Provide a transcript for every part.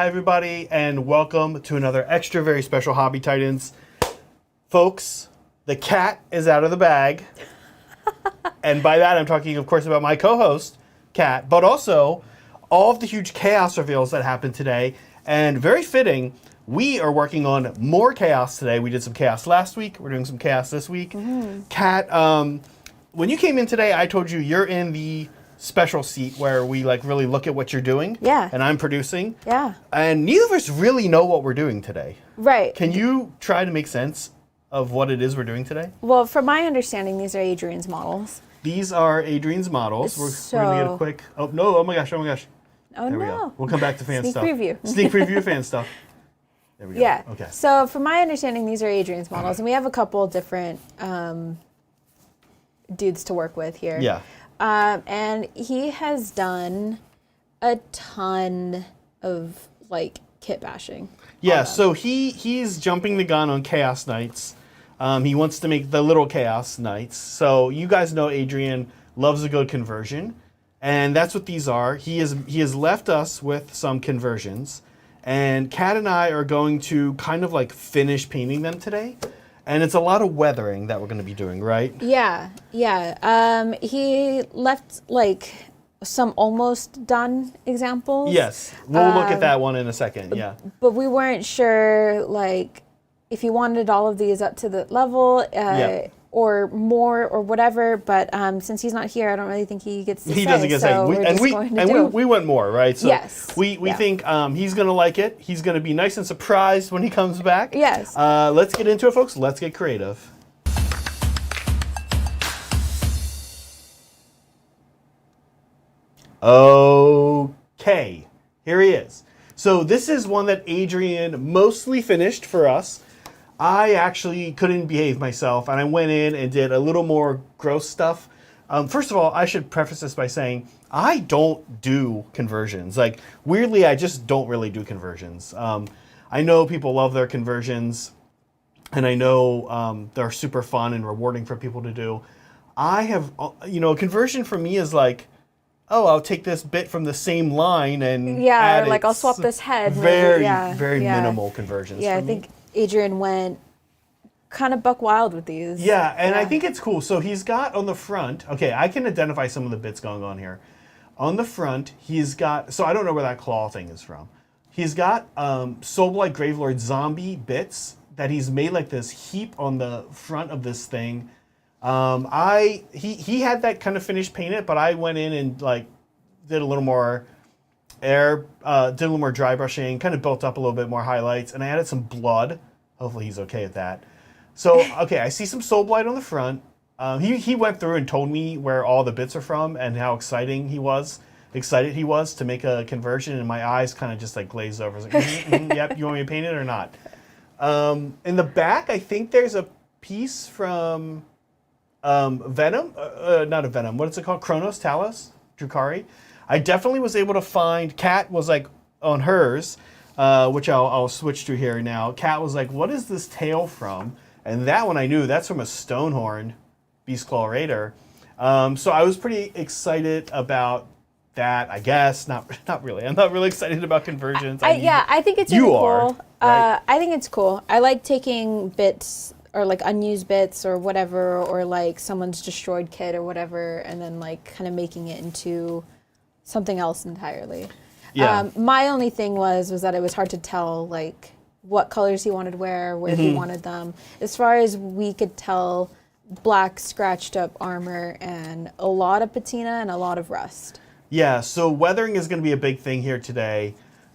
Hi, everybody, and welcome to another extra very special Hobby Titans. Folks, the cat is out of the bag. And by that, I'm talking, of course, about my co-host, Kat, but also all of the huge chaos reveals that happened today. And very fitting, we are working on more chaos today. We did some chaos last week. We're doing some chaos this week. Kat, when you came in today, I told you you're in the special seat where we really look at what you're doing. Yeah. And I'm producing. Yeah. And neither of us really know what we're doing today. Right. Can you try to make sense of what it is we're doing today? Well, from my understanding, these are Adrian's models. These are Adrian's models. We're going to get a quick... Oh, no. Oh, my gosh. Oh, my gosh. Oh, there we go. We'll come back to fan stuff. Sneak preview. Sneak preview fan stuff. There we go. Yeah. Okay. So from my understanding, these are Adrian's models. And we have a couple different dudes to work with here. Yeah. And he has done a ton of, kit bashing. Yeah, so he's jumping the gun on Chaos Knights. He wants to make the little Chaos Knights. So you guys know Adrian loves a good conversion. And that's what these are. He has left us with some conversions. And Kat and I are going to kind of finish painting them today. And it's a lot of weathering that we're going to be doing, right? Yeah, yeah. He left some almost done examples. Yes, we'll look at that one in a second, yeah. But we weren't sure if he wanted all of these up to the level or more or whatever. But since he's not here, I don't really think he gets to say. He doesn't get to say. We went more, right? So yes. We think he's going to like it. He's going to be nice and surprised when he comes back. Yes. Let's get into it, folks. Let's get creative. Okay, here he is. So this is one that Adrian mostly finished for us. I actually couldn't behave myself, and I went in and did a little more gross stuff. First of all, I should preface this by saying I don't do conversions. Weirdly, I just don't really do conversions. I know people love their conversions, and I know they're super fun and rewarding for people to do. I have, a conversion for me is oh, I'll take this bit from the same line and add it. I'll swap this head. Very minimal conversions. Yeah, I think Adrian went kind of buck wild with these. Yeah, and I think it's cool. So he's got on the front, okay, I can identify some of the bits going on here. On the front, he's got, so I don't know where that claw thing is from. He's got Soulblight Gravelord zombie bits that he's made this heap on the front of this thing. He had that kind of finished painted, but I went in and did a little more did a little more dry brushing, kind of built up a little bit more highlights, and I added some blood. Hopefully he's okay with that. So, okay, I see some Soulblight on the front. He went through and told me where all the bits are from and how excited he was to make a conversion, and my eyes kind of just glazed over. I was yep, you want me to paint it or not? In the back, I think there's a piece from Venom, not a Venom, what is it called? Kronos, Talos, Drukari. I definitely was able to find, Kat was on hers, which I'll switch to here now. Kat was what is this tail from? And that one I knew, that's from a Stonehorn Beastclaw Raider. So I was pretty excited about that, I guess. Not really. I'm not really excited about conversions. I think it's really cool. Right? I think it's cool. I like taking bits or unused bits or whatever, or someone's destroyed kit or whatever, and then kind of making it into something else entirely. Yeah. My only thing was that it was hard to tell what colors he wanted where he wanted them. As far as we could tell, black scratched up armor and a lot of patina and a lot of rust. Yeah, so weathering is going to be a big thing here today.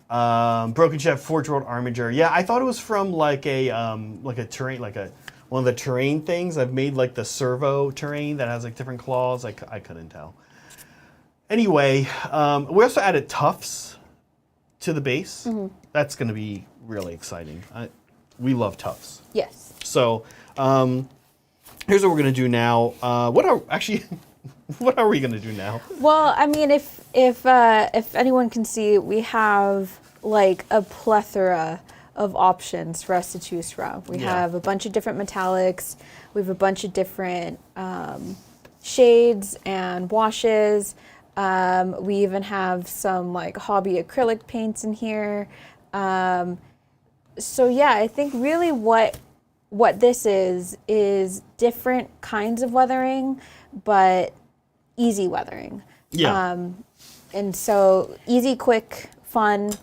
Broken Chef Forge World Armiger. Yeah, I thought it was from a terrain, one of the terrain things. I've made the servo terrain that has different claws. I couldn't tell. Anyway, we also added tufts to the base. That's going to be really exciting. We love tufts. Yes. So here's what we're going to do now. What are we going to do now? Well, I mean, if anyone can see, we have a plethora of options for us to choose from. We have a bunch of different metallics. We have a bunch of different shades and washes. We even have some hobby acrylic paints in here. So yeah, I think really what this is different kinds of weathering, but easy weathering. Yeah. And so easy, quick, fun.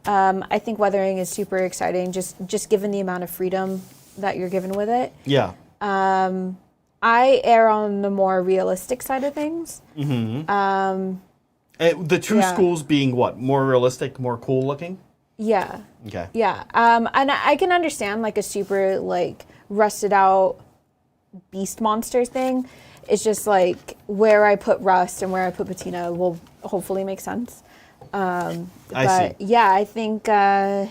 I think weathering is super exciting, just given the amount of freedom that you're given with it. Yeah. I err on the more realistic side of things. The two schools being what? More realistic, more cool looking? Yeah. Okay. Yeah. And I can understand like a super like rusted out beast monster thing. It's just like where I put rust and where I put patina will hopefully make sense. I see. Yeah, I think really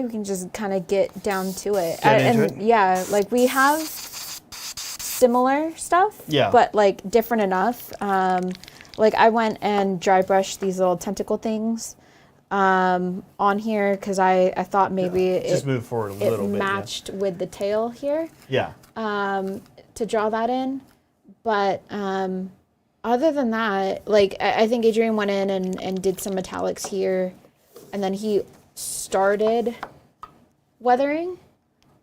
we can just kind of get down to it. Get into it? Yeah, like we have similar stuff, Yeah. but like different enough. Like I went and dry brushed these little tentacle things on here because I thought maybe Just move forward a little bit. matched with the tail here Yeah. to draw that in. But other than that, like I think Adrian went in and did some metallics here, and then he started weathering.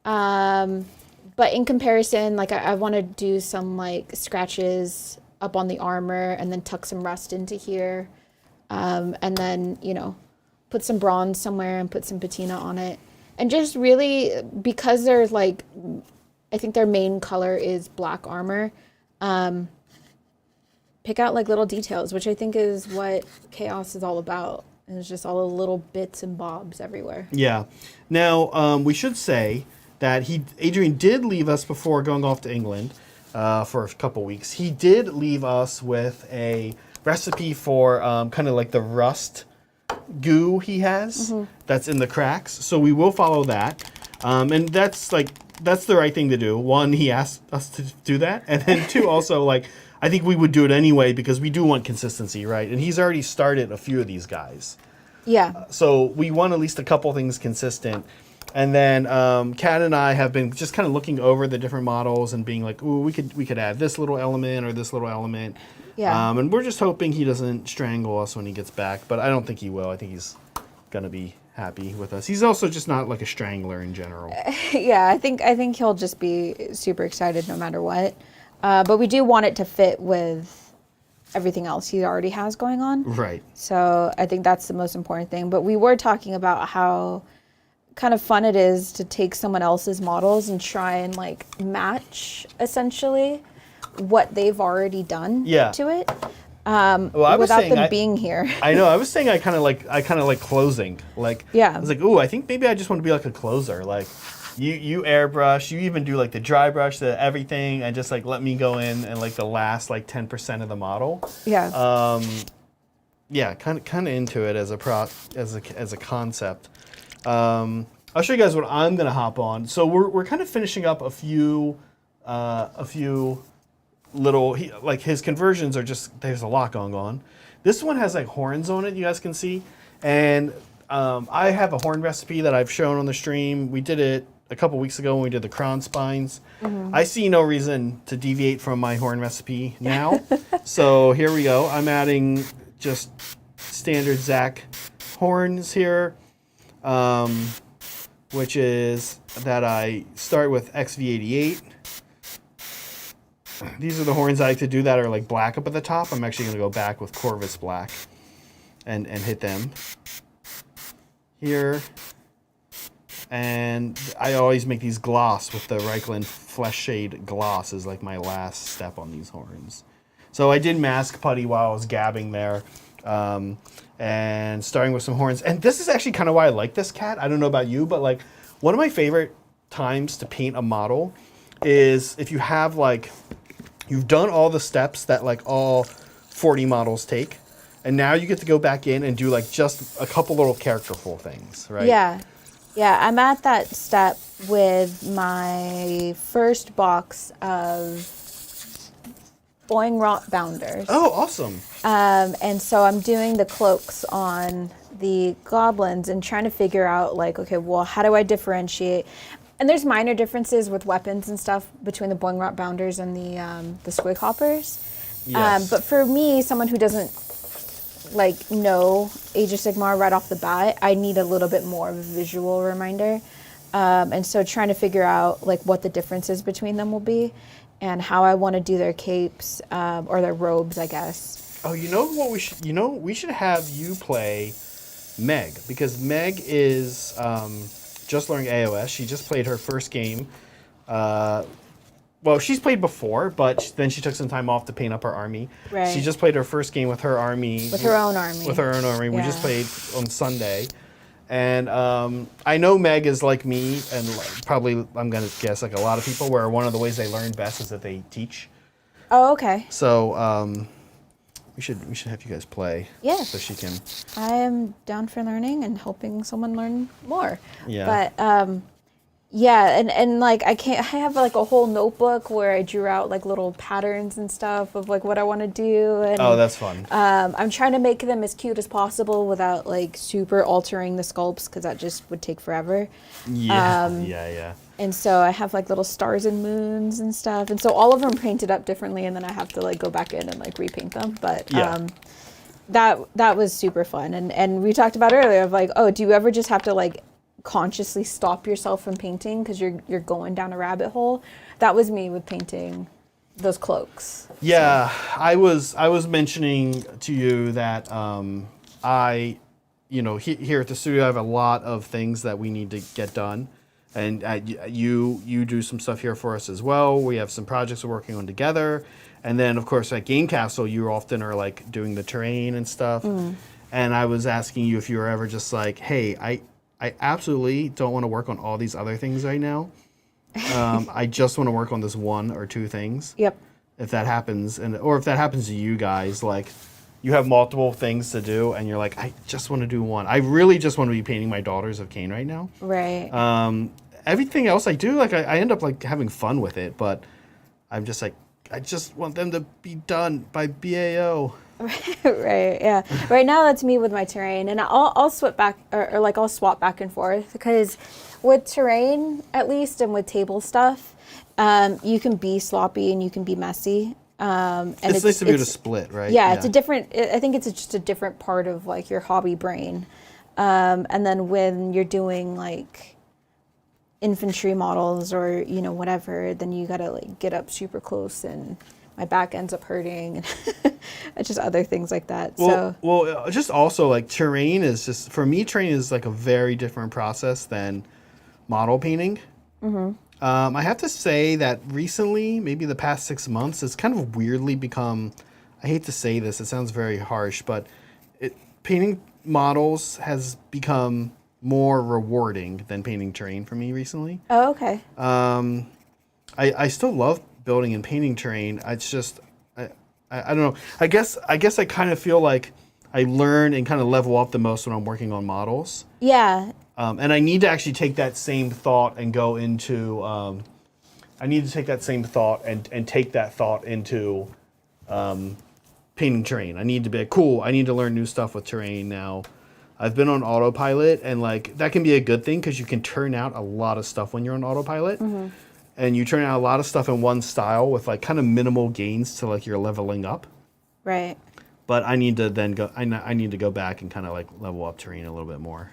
But in comparison, like I want to do some like scratches up on the armor and then tuck some rust into here. And then, put some bronze somewhere and put some patina on it. And just really, because they're like, I think their main color is black armor, pick out like little details, which I think is what Chaos is all about. And it's just all the little bits and bobs everywhere. Yeah. Now, we should say that Adrian did leave us before going off to England for a couple weeks. He did leave us with a recipe for kind of like the rust goo he has that's in the cracks. So we will follow that. And that's the right thing to do. One, he asked us to do that. And then two, also like, I think we would do it anyway because we do want consistency, right? And he's already started a few of these guys. Yeah. So we want at least a couple things consistent. And then Kat and I have been just kind of looking over the different models and being like, ooh, we could add this little element or this little element. Yeah. And we're just hoping he doesn't strangle us when he gets back. But I don't think he will. I think he's going to be happy with us. He's also just not like a strangler in general. Yeah, I think he'll just be super excited no matter what. But we do want it to fit with everything else he already has going on. Right. So I think that's the most important thing. But we were talking about how kind of fun it is to take someone else's models and try and like match essentially what they've already done to it. Without them being here. I know. I was saying I kind of like closing. Like, yeah. I was like, ooh, I think maybe I just want to be like a closer. Like, you airbrush, you even do like the dry brush, the everything, and just like let me go in and like the last like 10% of the model. Yeah. Yeah, kind of into it as a concept. I'll show you guys what I'm gonna hop on. So we're kind of finishing up a few little his conversions are just, there's a lot going on. This one has like horns on it, you guys can see, and I have a horn recipe that I've shown on the stream. We did it a couple weeks ago when we did the crown spines. I see no reason to deviate from my horn recipe now. So here we go. I'm adding just standard Zach horns here, which is that I start with XV88. These are the horns I like to do that are like black up at the top. I'm actually going to go back with Corvus black and hit them here. And I always make these gloss with the Reichland Flesh Shade gloss is like my last step on these horns. So I did mask putty while I was gabbing there. And starting with some horns. And this is actually kind of why I like this cat. I don't know about you, but like one of my favorite times to paint a model is if you have like, you've done all the steps that like all 40 models take. And now you get to go back in and do like just a couple little characterful things, right? Yeah. Yeah, I'm at that step with my first box of Boing Rot Bounders. Oh, awesome. And so I'm doing the cloaks on the goblins and trying to figure out like, okay, well, how do I differentiate? And there's minor differences with weapons and stuff between the Boing Rot Bounders and the Squig Hoppers. Yes. But for me, someone who doesn't like know Age of Sigmar right off the bat. I need a little bit more of a visual reminder. And so trying to figure out like what the differences between them will be and how I want to do their capes or their robes, I guess. Oh, you know what we should? You know, we should have you play Meg, because Meg is just learning AOS. She just played her first game. Well, she's played before, but then she took some time off to paint up her army. Right. She just played her first game with her army. With her own army. With her own army. Yeah. We just played on Sunday. And I know Meg is like me, and probably, I'm going to guess, like a lot of people, where one of the ways they learn best is that they teach. Oh, okay. So we should have you guys play. Yeah. So she can. I am down for learning and helping someone learn more. Yeah. But yeah, and like I have like a whole notebook where I drew out like little patterns and stuff of like what I want to do. And, Oh, that's fun. I'm trying to make them as cute as possible without like super altering the sculpts because that just would take forever. Yeah. Yeah. And so I have like little stars and moons and stuff. And so all of them painted up differently, and then I have to like go back in and like repaint them. But Yeah. that was super fun. And we talked about earlier of like, oh, do you ever just have to like consciously stop yourself from painting because you're going down a rabbit hole? That was me with painting those cloaks. Yeah, so. I was mentioning to you that I, here at the studio, I have a lot of things that we need to get done. And you do some stuff here for us as well. We have some projects we're working on together. And then, of course, at Game Castle, you often are like doing the terrain and stuff. And I was asking you if you were ever just like, hey, I absolutely don't want to work on all these other things right now. I just want to work on this one or two things. Yep. If that happens, or if that happens to you guys, like you have multiple things to do and you're like, I just want to do one. I really just want to be painting my Daughters of Cain right now. Right. Everything else I do, like I end up like having fun with it, but I'm just like, I just want them to be done by BAO. Right, yeah. Right now that's me with my terrain, and I'll swap back or like I'll swap back and forth because with terrain at least and with table stuff, you can be sloppy and you can be messy. And it's nice to be able to split, right? Yeah, it's a different. I think it's just a different part of like your hobby brain, and then when you're doing like infantry models or whatever, then you gotta like get up super close and my back ends up hurting and just other things like that. Well, just also like terrain is just, for me, terrain is like a very different process than model painting. I have to say that recently, maybe the past 6 months, it's kind of weirdly become, I hate to say this, it sounds very harsh, but painting models has become more rewarding than painting terrain for me recently. Oh, okay. I still love building and painting terrain. It's just, I don't know. I guess I kind of feel like I learn and kind of level up the most when I'm working on models. Yeah. And I need to actually take that same thought and go into, I need to take that same thought and take that thought into painting terrain. I need to be like, cool, I need to learn new stuff with terrain now. I've been on autopilot, and like that can be a good thing because you can turn out a lot of stuff when you're on autopilot. And you turn out a lot of stuff in one style with like kind of minimal gains to like your leveling up. Right. But I need to then go, I need to go back and kind of like level up terrain a little bit more.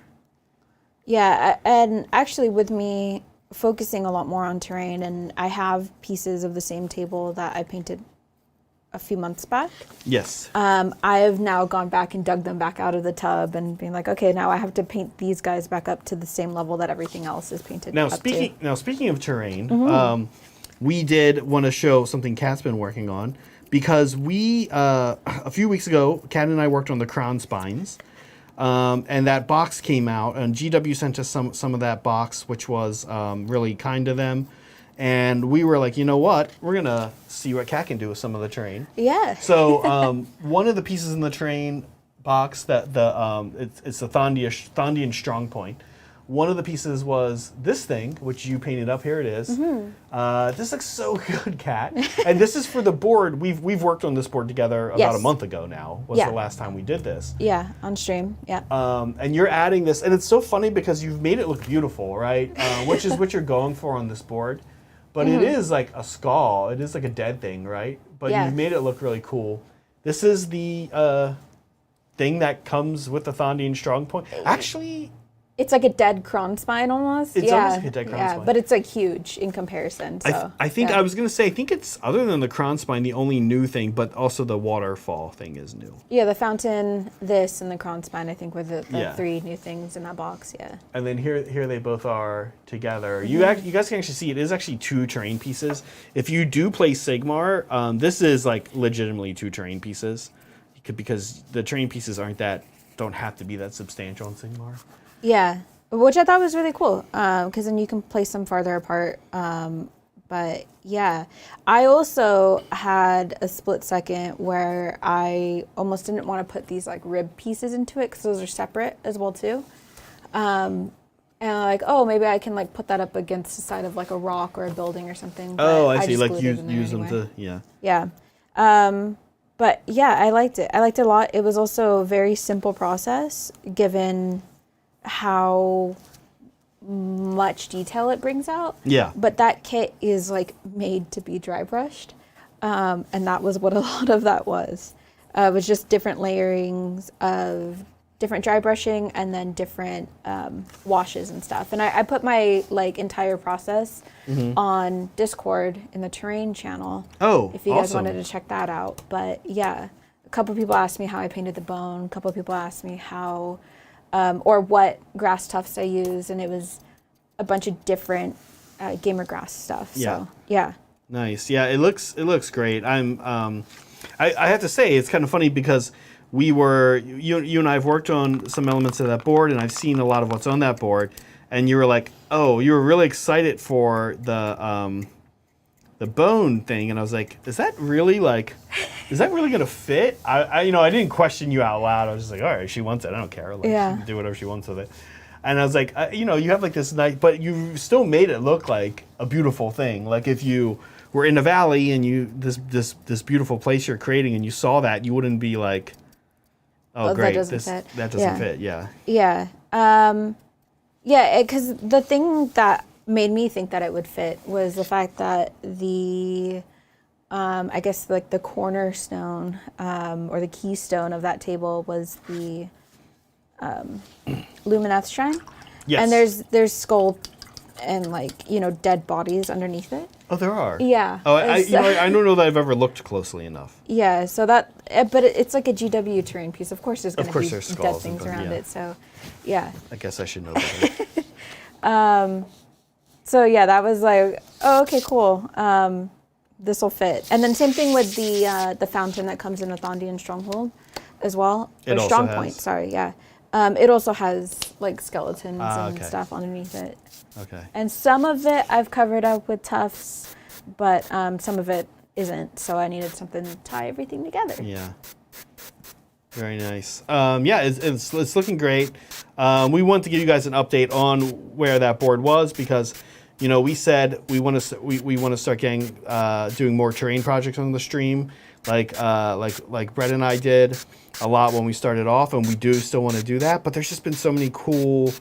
Yeah, and actually with me focusing a lot more on terrain, and I have pieces of the same table that I painted a few months back. Yes. I have now gone back and dug them back out of the tub and being like, okay, now I have to paint these guys back up to the same level that everything else is painted Now, up speaking of terrain, we did want to show something Kat's been working on, because we, a few weeks ago, Kat and I worked on the crown spines, and that box came out, and GW sent us some of that box, which was really kind to them. And we were like, you know what? We're going to see what Kat can do with some of the terrain. Yeah. So one of the pieces in the terrain box, that it's the Thondian Strong Point. One of the pieces was this thing, which you painted up. Here it is. This looks so good, Kat. And this is for the board. We've worked on this board together about a month ago now. Was the last time we did this. Yeah, on stream. Yeah. And you're adding this, and it's so funny because you've made it look beautiful, right? Which is what you're going for on this board. But it is like a skull. It is like a dead thing, right? But you've made it look really cool. This is the thing that comes with the Thondian Strong Point. Actually, it's like a dead Kron spine almost. It's almost like a dead Kron spine. But it's like huge in comparison. So I think I was going to say, I think it's, other than the Kron spine, the only new thing, but also the waterfall thing is new. Yeah, the fountain, this, and the Kron spine, I think, were the 3 new things in that box, yeah. And then here they both are together. You guys can actually see it is actually 2 terrain pieces. If you do play Sigmar, this is like legitimately 2 terrain pieces, because the terrain pieces don't have to be that substantial in Sigmar. Yeah, which I thought was really cool, because then you can place them farther apart. But yeah, I also had a split second where I almost didn't want to put these like rib pieces into it, because those are separate as well too. And like, oh, maybe I can like put that up against the side of like a rock or a building or something. Oh, I see. just Like use them to, yeah. Yeah. But yeah, I liked it. I liked it a lot. It was also a very simple process, given how much detail it brings out. Yeah. But that kit is like made to be dry brushed. And that was what a lot of that was. It was just different layerings of different dry brushing and then different washes and stuff. And I put my like entire process on Discord in the terrain channel. Oh, if you guys awesome. wanted to check that out. But yeah, a couple people asked me how I painted the bone. A couple people asked me how, or what grass tufts I use, and it was a bunch of different gamer grass stuff. Yeah. So yeah. Nice. Yeah, it looks great. I have to say it's kind of funny because you and I have worked on some elements of that board, and I've seen a lot of what's on that board, and you were like, oh, you were really excited for the bone thing, and I was like, is that really gonna fit? I didn't question you out loud. I was just like, all right, she wants it. I don't care. Like, Yeah. she can do whatever she wants with it. And I was like, you have like this nice, but you still made it look like a beautiful thing. Like if you were in a valley and this beautiful place you're creating, and you saw that, you wouldn't be like, oh, great, that doesn't fit. Yeah. Yeah. Yeah, because the thing that made me think that it would fit was the fact that the, I guess like the cornerstone or the keystone of that table was the Lumineth shrine. Yes. And there's skull and like, dead bodies underneath it. Oh, there are. Yeah. Oh, I don't know that I've ever looked closely enough. Yeah, so that, but it's like a GW terrain piece. Of course there's going to be dead things around it, so yeah. I guess I should know better. So yeah, that was like, oh, okay, cool. This will fit. And then same thing with the fountain that comes in a Thondian Stronghold as well. It also Strong has? Point, sorry, yeah. It also has like skeletons and okay. stuff underneath it. Okay. And some of it I've covered up with tufts, but some of it isn't. So I needed something to tie everything together. Yeah. Very nice. Yeah, it's looking great. We want to give you guys an update on where that board was, because we said we want to start getting doing more terrain projects on the stream, like Brett and I did a lot when we started off, and we do still want to do that. But there's just been so many cool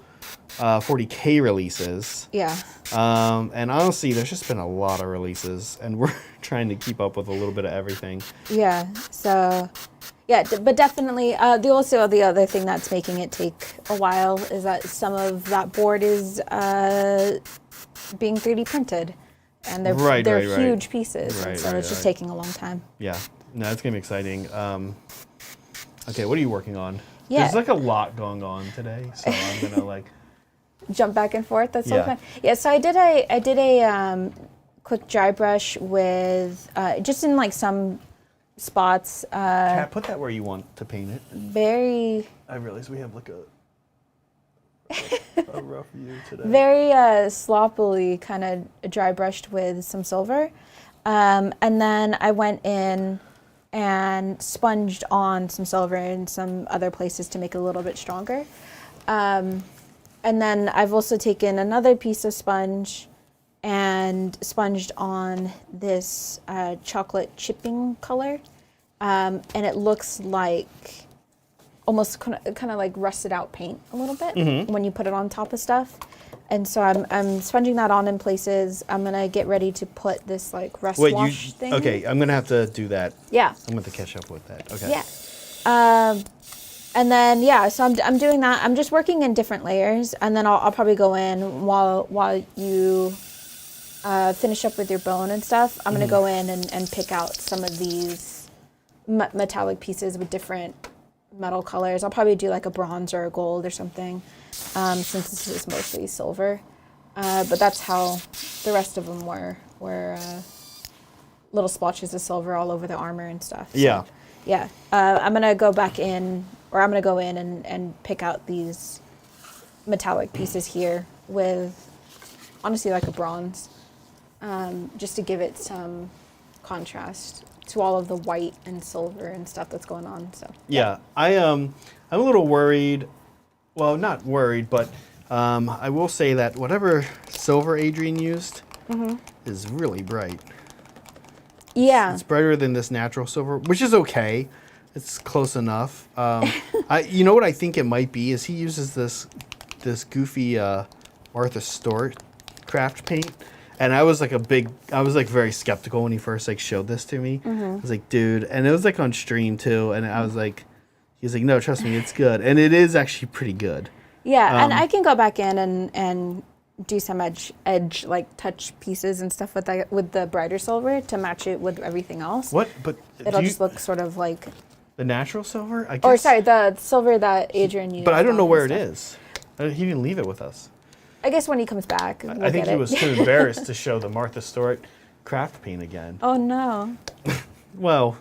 40K releases. Yeah. And honestly, there's just been a lot of releases, and we're trying to keep up with a little bit of everything. Yeah. So. Yeah, but definitely. The other thing that's making it take a while is that some of that board is being 3D printed, and they're huge pieces, and so it's just taking a long time. Yeah, no, it's gonna be exciting. Okay, what are you working on? Yeah. There's like a lot going on today, so I'm gonna like jump back and forth. That's so fun. Yeah, so I did a quick dry brush with just in like some spots. Kat, put that where you want to paint it. Very. I realize we have like a rough view today. Very sloppily kind of dry brushed with some silver. And then I went in and sponged on some silver in some other places to make it a little bit stronger. And then I've also taken another piece of sponge and sponged on this chocolate chipping color. And it looks like almost kind of like rusted out paint a little bit when you put it on top of stuff. And so I'm sponging that on in places. I'm going to get ready to put this like rust wash thing. Okay, I'm going to have to do that. Yeah. I'm going to catch up with that. Okay. Yeah. And then yeah, so I'm doing that. I'm just working in different layers, and then I'll probably go in while you finish up with your bone and stuff. I'm gonna go in and pick out some of these metallic pieces with different metal colors. I'll probably do like a bronze or a gold or something, since this is mostly silver. But that's how the rest of them were little splotches of silver all over the armor and stuff. So, Yeah. yeah. I'm gonna go back in, or I'm gonna go in and pick out these metallic pieces here with honestly like a bronze, just to give it some contrast to all of the white and silver and stuff that's going on. So yeah. I'm a little worried. Well, not worried, but I will say that whatever silver Adrian used is really bright. yeah. It's brighter than this natural silver, which is okay. It's close enough. You know what I think it might be is he uses this goofy Martha Stewart craft paint, and I was like very skeptical when he first like showed this to me. I was like, dude, and it was like on stream too, and I was like, he's like, no, trust me, it's good, and it is actually pretty good. Yeah, and I can go back in and do some edge like touch pieces and stuff with the brighter silver to match it with everything else. What? But it'll just look sort of like the natural silver, I guess. Or sorry, the silver that Adrian used. But I don't know where it stuff. is. He didn't leave it with us. I guess when he comes back, I think he was too embarrassed to show the Martha Stewart craft paint again. Oh no. Well,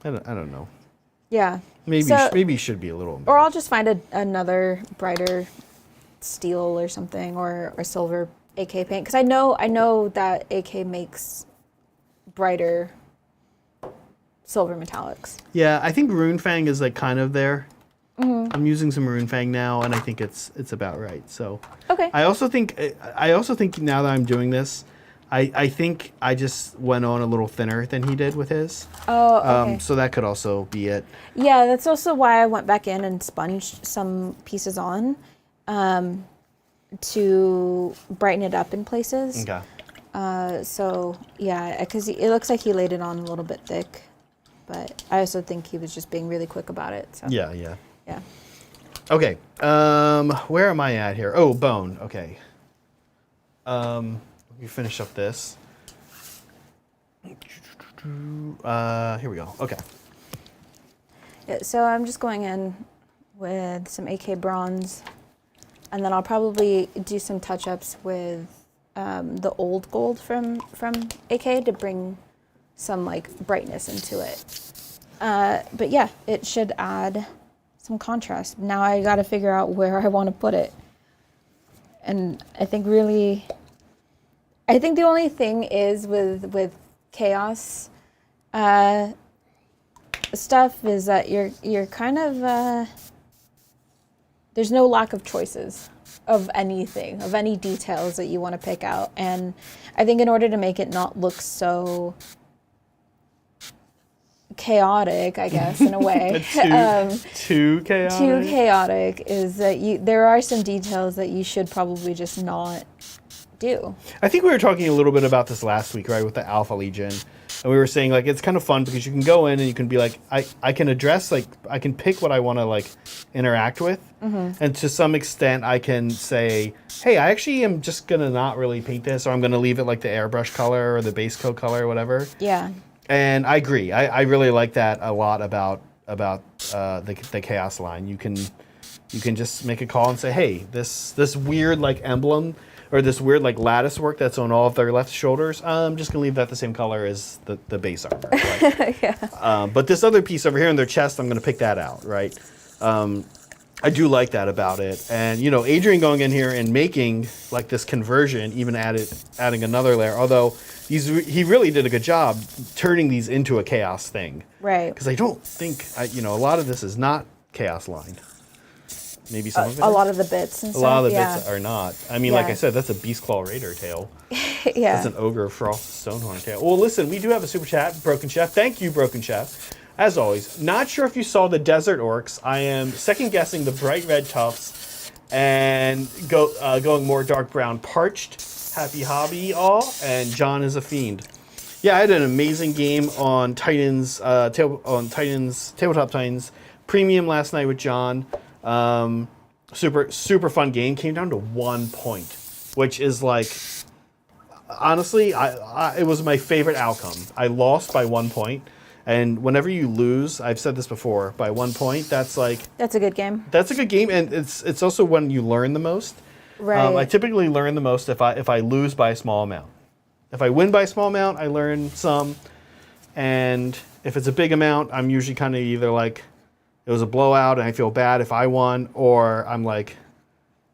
I don't know. Yeah. Maybe he should be a little embarrassed. Or I'll just find another brighter steel or something, or silver AK paint, because I know that AK makes brighter silver metallics. Yeah, I think Rune Fang is like kind of there. I'm using some Rune Fang now, and I think it's about right. So Okay. I also think now that I'm doing this, I think I just went on a little thinner than he did with his. Oh, okay. So that could also be it. Yeah, that's also why I went back in and sponged some pieces on, to brighten it up in places. Okay. So yeah, because it looks like he laid it on a little bit thick, but I also think he was just being really quick about it. So Yeah. yeah. Okay. Where am I at here? Oh, bone. Okay. We finish up this. Here we go. Okay. Yeah, so I'm just going in with some AK bronze, and then I'll probably do some touch-ups with the old gold from AK to bring some like brightness into it. But yeah, it should add some contrast. Now I got to figure out where I want to put it, and I think the only thing is with chaos stuff is that you're kind of there's no lack of choices of anything, of any details that you want to pick out, and I think in order to make it not look so chaotic, I guess, in a way, too chaotic is that there are some details that you should probably just not do. I think we were talking a little bit about this last week, right, with the Alpha Legion. And we were saying, like, it's kind of fun because you can go in and you can be like, I can address, like, I can pick what I want to, like, interact with. And to some extent, I can say, hey, I actually am just going to not really paint this, or I'm going to leave it like the airbrush color or the base coat color or whatever. Yeah. And I agree. I really like that a lot about the Chaos line. You can just make a call and say, hey, this weird, like, emblem or this weird like lattice work that's on all of their left shoulders, I'm just gonna leave that the same color as the base armor. Right? Yeah. But this other piece over here in their chest, I'm gonna pick that out, right? I do like that about it. And you know, Adrian going in here and making like this conversion, even adding another layer, although he really did a good job turning these into a chaos thing. Right. Because I don't think, a lot of this is not chaos lined. Maybe some of it. A lot of the bits and stuff. A lot of the bits are not. I mean, like I said, that's a Beastclaw Raider tail. Yeah. That's an Ogre Frost Stonehorn tail. Well, listen, we do have a super chat, Broken Chef. Thank you, Broken Chef. As always, not sure if you saw the Desert Orcs. I am second guessing the bright red tufts and going more dark brown parched. Happy hobby all, and John is a fiend. Yeah, I had an amazing game on Tabletop Titans Premium last night with John. Super fun game. Came down to 1 point, which is like, honestly, it was my favorite outcome. I lost by 1 point. And whenever you lose, I've said this before, by 1 point, that's like... That's a good game. That's a good game, and it's also when you learn the most. Right. I typically learn the most if I lose by a small amount. If I win by a small amount, I learn some. And if it's a big amount, I'm usually kind of either like, it was a blowout and I feel bad if I won, or I'm like,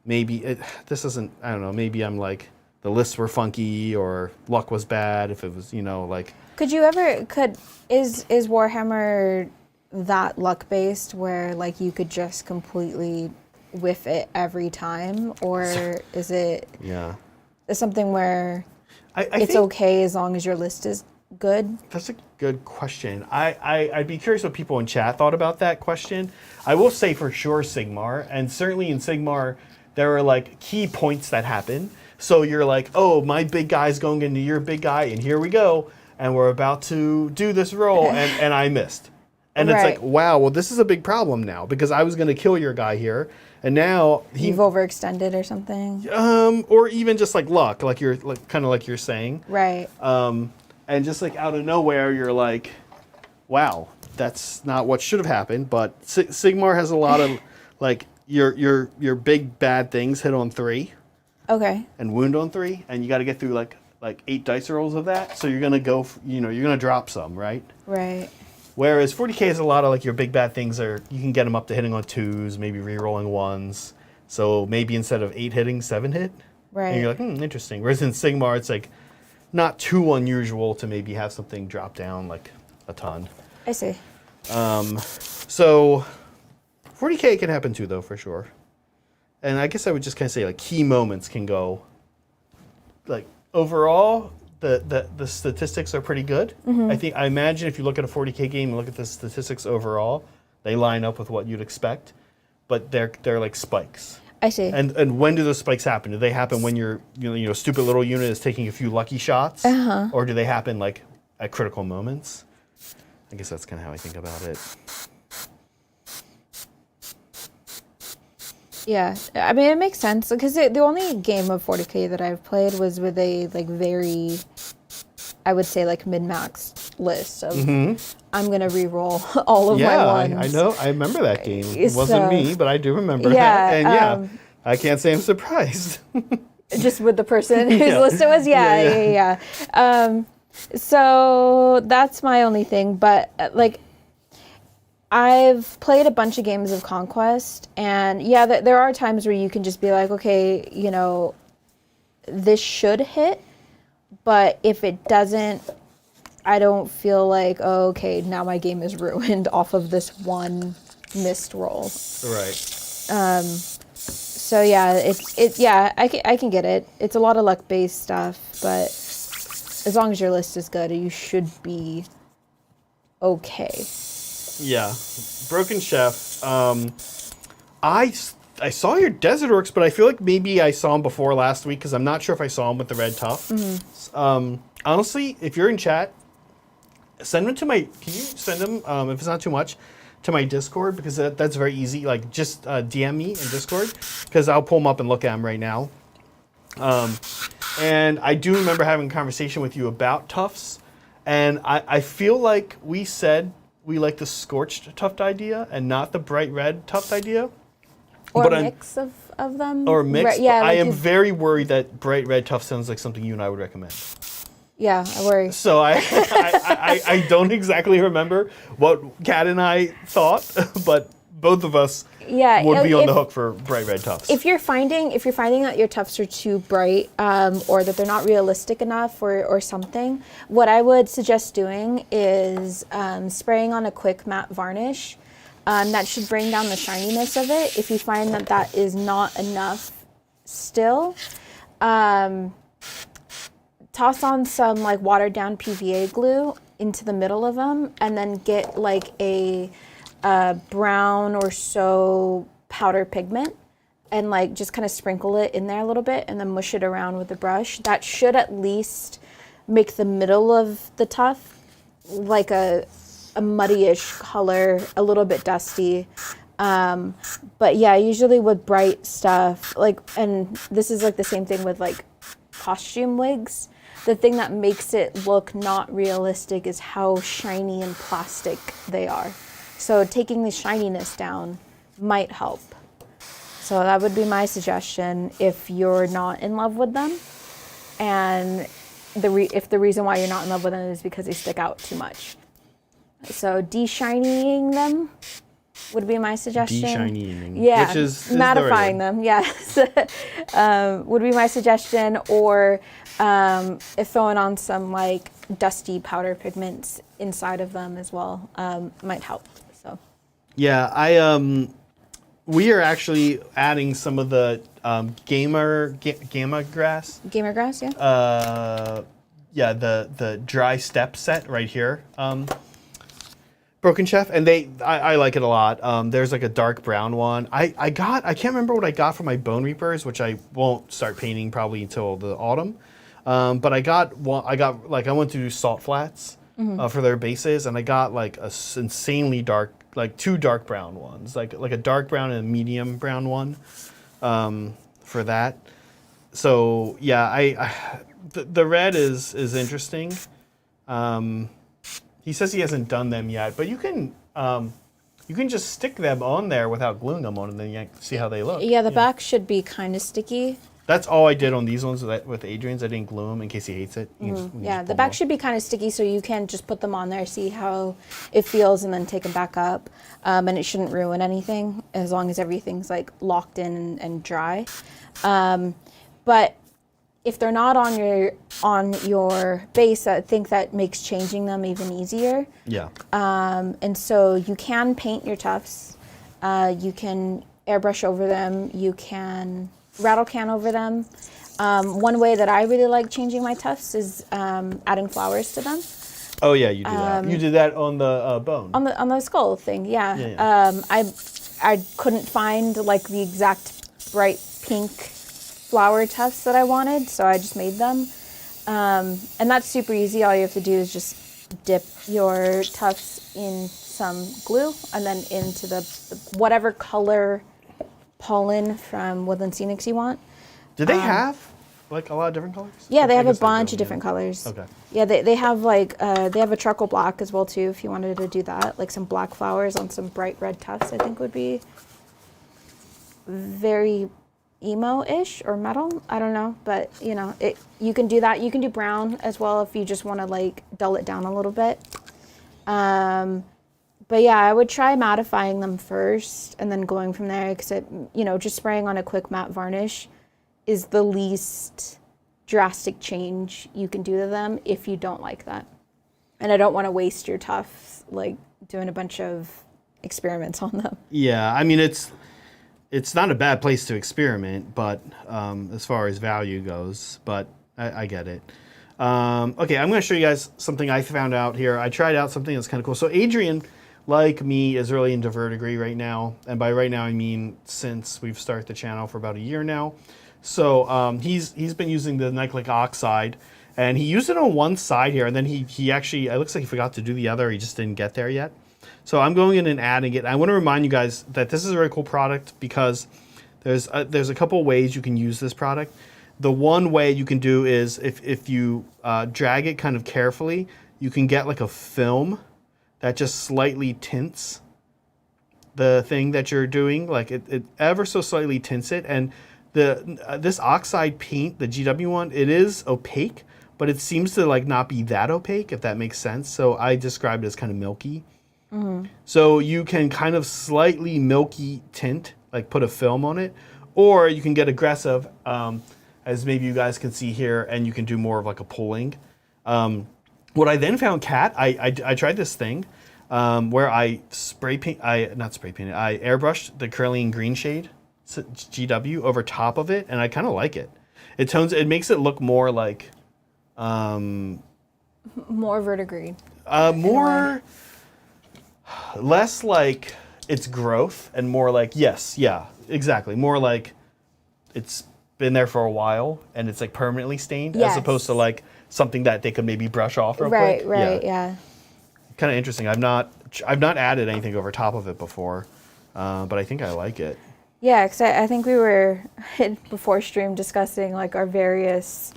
maybe I don't know, maybe I'm like, the lists were funky or luck was bad if it was, like... Is Warhammer that luck based where like you could just completely whiff it every time, or is it something where it's okay as long as your list is good? That's a good question. I'd be curious what people in chat thought about that question. I will say for sure Sigmar, and certainly in Sigmar there are like key points that happen. So you're like, oh, my big guy's going into your big guy, and here we go. And we're about to do this roll, and I missed. And it's like, wow, well, this is a big problem now, because I was going to kill your guy here, and now you've overextended or something. Or even just like luck, like you're kind of like you're saying. Right. And just like out of nowhere, you're like, wow, that's not what should have happened. But Sigmar has a lot of like your big bad things hit on 3. Okay. And wound on 3, and you got to get through like 8 dice rolls of that. So you're gonna go, you're gonna drop some, right? Right. Whereas 40k is a lot of like your big bad things you can get them up to hitting on 2s, maybe re-rolling 1s. So maybe instead of 8 hitting, 7 hit. Right. And you're like, interesting. Whereas in Sigmar, it's like not too unusual to maybe have something drop down like a ton. I see. So 40k can happen too, though, for sure. And I guess I would just kind of say like key moments can go like overall. The statistics are pretty good. Mm-hmm. I imagine if you look at a 40k game and look at the statistics overall, they line up with what you'd expect, but they're like spikes. I see. And when do those spikes happen? Do they happen when your stupid little unit is taking a few lucky shots, or do they happen like at critical moments? I guess that's kind of how I think about it. Yeah, I mean, it makes sense, because the only game of 40k that I've played was with a, like, very, I would say, like, min-max list of, I'm going to re-roll all of my ones. Yeah, I know. I remember that game. It wasn't me, but I do remember that. And I can't say I'm surprised. Just with the person whose list it was? Yeah. So that's my only thing, but, like, I've played a bunch of games of Conquest, and there are times where you can just be like, okay, this should hit, but if it doesn't, I don't feel like, oh, okay, now my game is ruined off of this one missed roll. Right. So I can get it. It's a lot of luck-based stuff, but as long as your list is good, you should be okay. Yeah, Broken Chef. I saw your Desert Orcs, but I feel like maybe I saw him before last week, because I'm not sure if I saw him with the red tuff. Honestly, if you're in chat, send them to my. Can you send them, if it's not too much, to my Discord, because that's very easy. Like just DM me in Discord, because I'll pull them up and look at them right now. And I do remember having a conversation with you about tufts, and I feel like we said we like the scorched tuft idea and not the bright red tuft idea. Or a mix of them. Or a mix. I am very worried that bright red tuft sounds like something you and I would recommend. Yeah, I worry. So I don't exactly remember what Kat and I thought, but both of us would be on the hook for bright red tufts. If you're finding that your tufts are too bright, or that they're not realistic enough, or something, what I would suggest doing is spraying on a quick matte varnish. That should bring down the shininess of it. If you find that is not enough still, toss on some like watered down PVA glue into the middle of them, and then get like a brown or so powder pigment, and like just kind of sprinkle it in there a little bit, and then mush it around with the brush. That should at least make the middle of the tuft like a a muddy-ish color, a little bit dusty. But yeah, usually with bright stuff, like, and this is like the same thing with like costume wigs. The thing that makes it look not realistic is how shiny and plastic they are. So taking the shininess down might help. So that would be my suggestion if you're not in love with them. And if the reason why you're not in love with them is because they stick out too much. So de-shining them would be my suggestion. De-shining. Yeah, which is mattifying them, yes. Would be my suggestion. Or if throwing on some like dusty powder pigments inside of them as well might help. So. Yeah, we are actually adding some of the gamma grass. Gamer grass, yeah. Yeah, the dry step set right here. Broken Chef, and I like it a lot. There's like a dark brown one. I can't remember what I got for my Bone Reapers, which I won't start painting probably until the autumn. But I went to do salt flats for their bases, and I got like a insanely dark, like 2 dark brown ones, like a dark brown and a medium brown one for that. So yeah, the red is interesting. He says he hasn't done them yet, but you can just stick them on there without gluing them on, and then you can see how they look. Yeah, the back should be kind of sticky. That's all I did on these ones with Adrian's. I didn't glue them in case he hates it. Yeah, the back should be kind of sticky, so you can just put them on there, see how it feels, and then take them back up. And it shouldn't ruin anything as long as everything's like locked in and dry. But if they're not on your base, I think that makes changing them even easier. Yeah. And so you can paint your tufts. You can airbrush over them. You can rattle can over them. One way that I really like changing my tufts is adding flowers to them. Oh yeah, you do that. You did that on the bone. On the skull thing, yeah. Yeah. I couldn't find like the exact bright pink flower tufts that I wanted, so I just made them. And that's super easy. All you have to do is just dip your tufts in some glue and then into the whatever color pollen from Woodland Scenics you want. Do they have like a lot of different colors? Yeah, they have a bunch of different colors. Okay. Yeah, they have like they have a charcoal black as well too. If you wanted to do that, like some black flowers on some bright red tufts, I think would be very emo-ish or metal. I don't know, but you know, you can do that. You can do brown as well if you just want to like dull it down a little bit. But yeah, I would try mattifying them first and then going from there, because just spraying on a quick matte varnish is the least drastic change you can do to them if you don't like that. And I don't want to waste your tufts like doing a bunch of experiments on them. Yeah, I mean it's not a bad place to experiment, but as far as value goes, but I get it. Okay, I'm going to show you guys something I found out here. I tried out something that's kind of cool. So Adrian, like me, is really into verdigris right now. And by right now, I mean since we've started the channel for about a year now. So he's been using the Nicolic Oxide, and he used it on one side here, and then he actually, it looks like he forgot to do the other. He just didn't get there yet. So I'm going in and adding it. I want to remind you guys that this is a very cool product because there's a couple ways you can use this product. The one way you can do is if you drag it kind of carefully, you can get like a film that just slightly tints the thing that you're doing. Like it ever so slightly tints it. And this oxide paint, the GW one, it is opaque, but it seems to like not be that opaque, if that makes sense. So I described it as kind of milky. Mm-hmm. So you can kind of slightly milky tint, like put a film on it, or you can get aggressive, as maybe you guys can see here, and you can do more of like a pulling. What I then found, Kat, I tried this thing where I airbrushed the Caroline Green shade GW over top of it, and I kind of like it. It makes it look more like more verdigris. Less like it's growth and more like, yes, yeah, exactly. More like it's been there for a while and it's like permanently stained, yes, as opposed to like something that they could maybe brush off real quick. quick. Right, yeah. kind of interesting. I've not added anything over top of it before, but I think I like it. Yeah, because I think we were before stream discussing like our various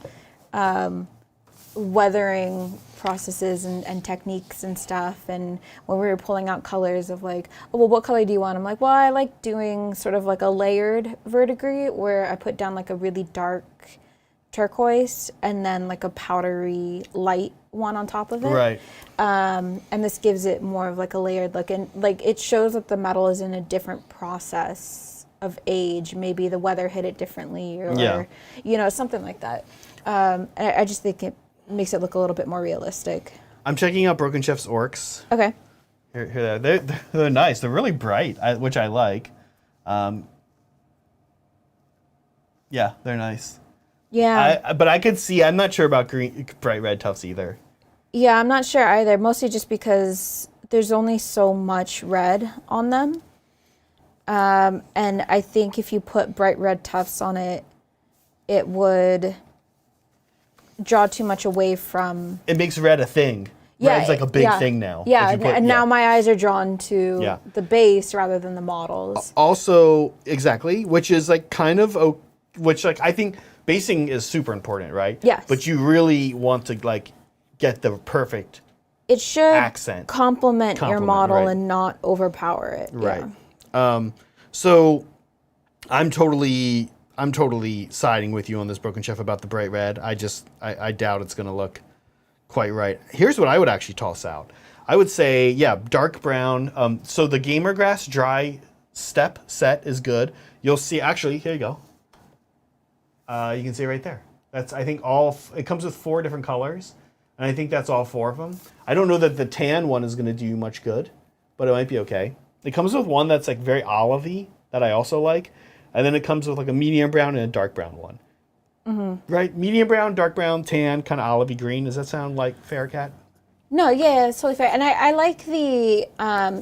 weathering processes and techniques and stuff, and when we were pulling out colors of like, oh, well, what color do you want? I'm like, well, I like doing sort of like a layered verdigris where I put down like a really dark turquoise and then like a powdery light one on top of it. Right. And this gives it more of like a layered look, and like it shows that the metal is in a different process of age. Maybe the weather hit it differently, or you know, something like that. I just think it makes it look a little bit more realistic. I'm checking out Broken Chef's orcs. Okay. Here they're nice. They're really bright, which I like. Yeah, they're nice. Yeah. But I could see. I'm not sure about bright red tufts either. Yeah, I'm not sure either. Mostly just because there's only so much red on them. And I think if you put bright red tufts on it, it would draw too much away from... It makes red a thing. Yeah, Red's like a big thing now. Yeah, and now my eyes are drawn to the base rather than the models. Also, exactly, which is like kind of... Which like I think basing is super important, right? Yes. But you really want to like get the perfect it should accent. complement your model right. and not overpower it. Right. Yeah. So I'm totally siding with you on this, Broken Chef, about the bright red. I doubt it's going to look quite right. Here's what I would actually toss out. I would say, yeah, dark brown. So the Gamer Grass dry step set is good. You'll see, actually, here you go. You can see right there. That's, I think, it comes with 4 different colors, and I think that's all 4 of them. I don't know that the tan one is going to do you much good, but it might be okay. It comes with one that's like very olivey that I also like, and then it comes with like a medium brown and a dark brown one. Mm-hmm. Right? Medium brown, dark brown, tan, kind of olivey green. Does that sound like fair, Kat? No, yeah, it's totally fair. And I like the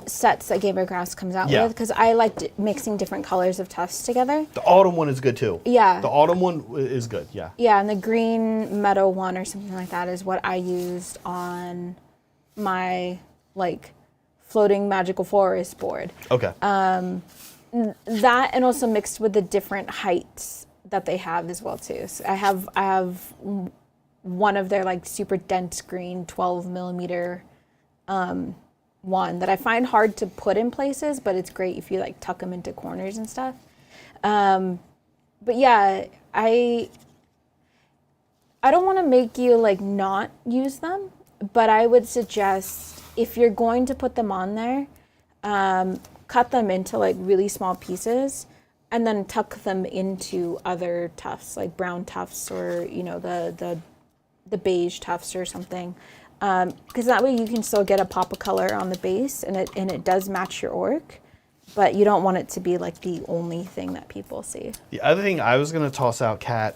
sets that Gamer Grass comes out with, because I like mixing different colors of tufts together. The autumn one is good too. Yeah. The autumn one is good, yeah. Yeah, and the green meadow one or something like that is what I used on my, like, floating magical forest board. Okay. That and also mixed with the different heights that they have as well too. So I have one of their like super dense green 12 millimeter one that I find hard to put in places, but it's great if you like tuck them into corners and stuff. But yeah, I don't want to make you like not use them, but I would suggest if you're going to put them on there, cut them into like really small pieces and then tuck them into other tufts, like brown tufts or, you know, the beige tufts or something. Because that way you can still get a pop of color on the base and it does match your orc, but you don't want it to be like the only thing that people see. The other thing I was going to toss out, Kat,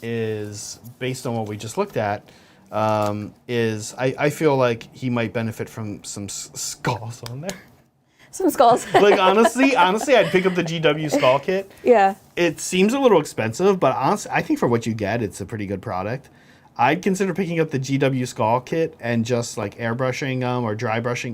is based on what we just looked at, is I feel like he might benefit from some skulls on there. Some skulls. Like honestly, I'd pick up the GW skull kit. Yeah. It seems a little expensive, but honestly, I think for what you get, it's a pretty good product. I'd consider picking up the GW skull kit and just like airbrushing them or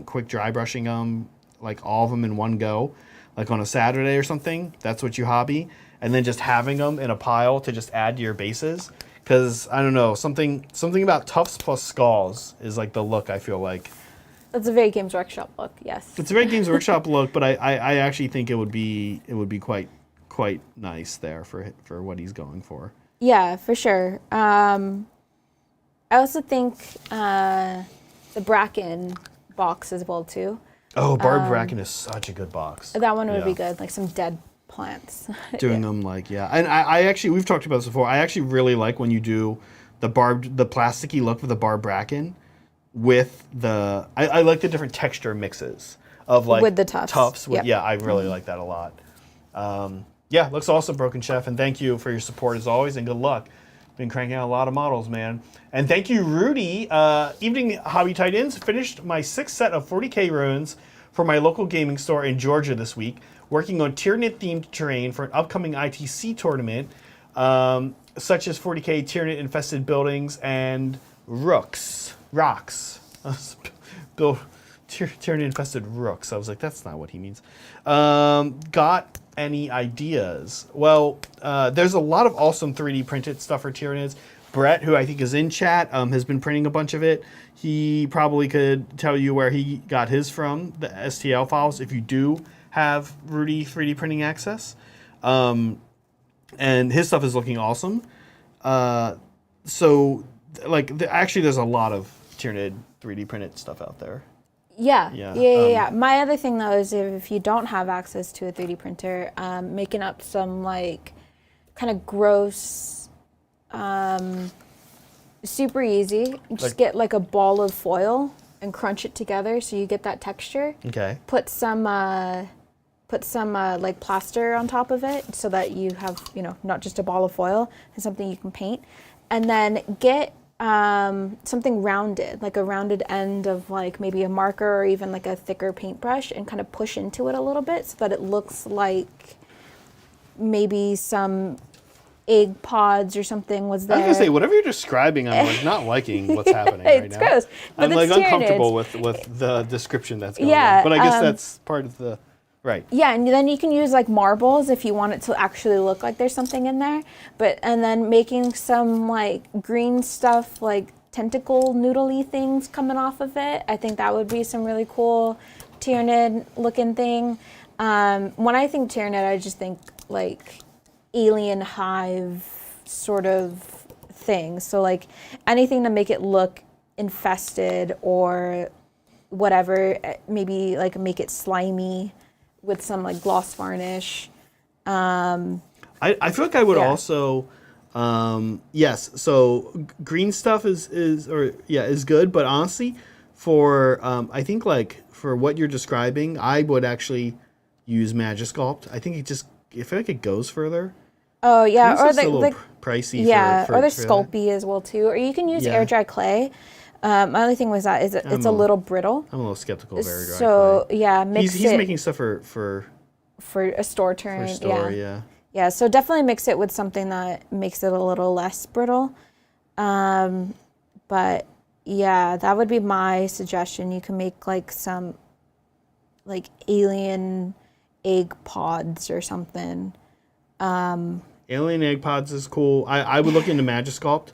quick dry brushing them, like all of them in one go, like on a Saturday or something. That's what you hobby, and then just having them in a pile to just add to your bases. Because I don't know, something about tufts plus skulls is like the look I feel like. That's a very Games Workshop look, yes. It's a very Games Workshop look, but I actually think it would be quite nice there for what he's going for. Yeah, for sure. I also think the Bracken box as well too. Oh, Barb Bracken is such a good box. That one would be good, like some dead plants. Doing them like, and I actually, we've talked about this before, I actually really like when you do the plasticky look with the Barb Bracken with I like the different texture mixes of like with the tufts. Yeah, I really like that a lot. Yeah, looks awesome, Broken Chef, and thank you for your support as always, and good luck. Been cranking out a lot of models, man. And thank you, Rudy. Evening Hobby Titans, finished my 6th set of 40K runes for my local gaming store in Georgia this week, working on Tyranid-themed terrain for an upcoming ITC tournament, such as 40K Tyranid-infested buildings and rocks. build Tyranid-infested rooks. I was like, that's not what he means. Got any ideas? Well, there's a lot of awesome 3D printed stuff for Tyranids. Brett, who I think is in chat, has been printing a bunch of it. He probably could tell you where he got his from, the STL files, if you do have Rudy 3D printing access. And his stuff is looking awesome. So, like, actually, there's a lot of Tyranid 3D printed stuff out there. Yeah. My other thing, though, is if you don't have access to a 3D printer, making up some, like, kind of gross, super easy. Just get, like, a ball of foil and crunch it together so you get that texture. Okay. Put some like plaster on top of it so that you have, not just a ball of foil and something you can paint. And then get something rounded, like a rounded end of like maybe a marker or even like a thicker paintbrush, and kind of push into it a little bit so that it looks like maybe some egg pods or something was there. I was gonna say, whatever you're describing, I'm like not liking what's happening right it's now. Gross. I'm like uncomfortable with the description that's going on. But I guess that's part of the right. Yeah, and then you can use like marbles if you want it to actually look like there's something in there. And then making some like green stuff, like tentacle noodly things coming off of it. I think that would be some really cool Tyranid looking thing. When I think Tyranid, I just think like alien hive sort of thing. So like anything to make it look infested or whatever, maybe like make it slimy with some like gloss varnish. I feel like I would also yes, so green stuff is good, but honestly for I think like for what you're describing, I would actually use Magisculpt. I think I feel like it goes further. Oh yeah, or the pricey. Yeah, for or the that. Sculpey as well too. Or you can use air dry clay. My only thing was that it's a little brittle. I'm a little skeptical of air dry so clay. Yeah, he's making stuff for a store turn. For store, yeah. Yeah, so definitely mix it with something that makes it a little less brittle. But yeah, that would be my suggestion. You can make like some like alien egg pods or something. Alien egg pods is cool. I would look into Magisculpt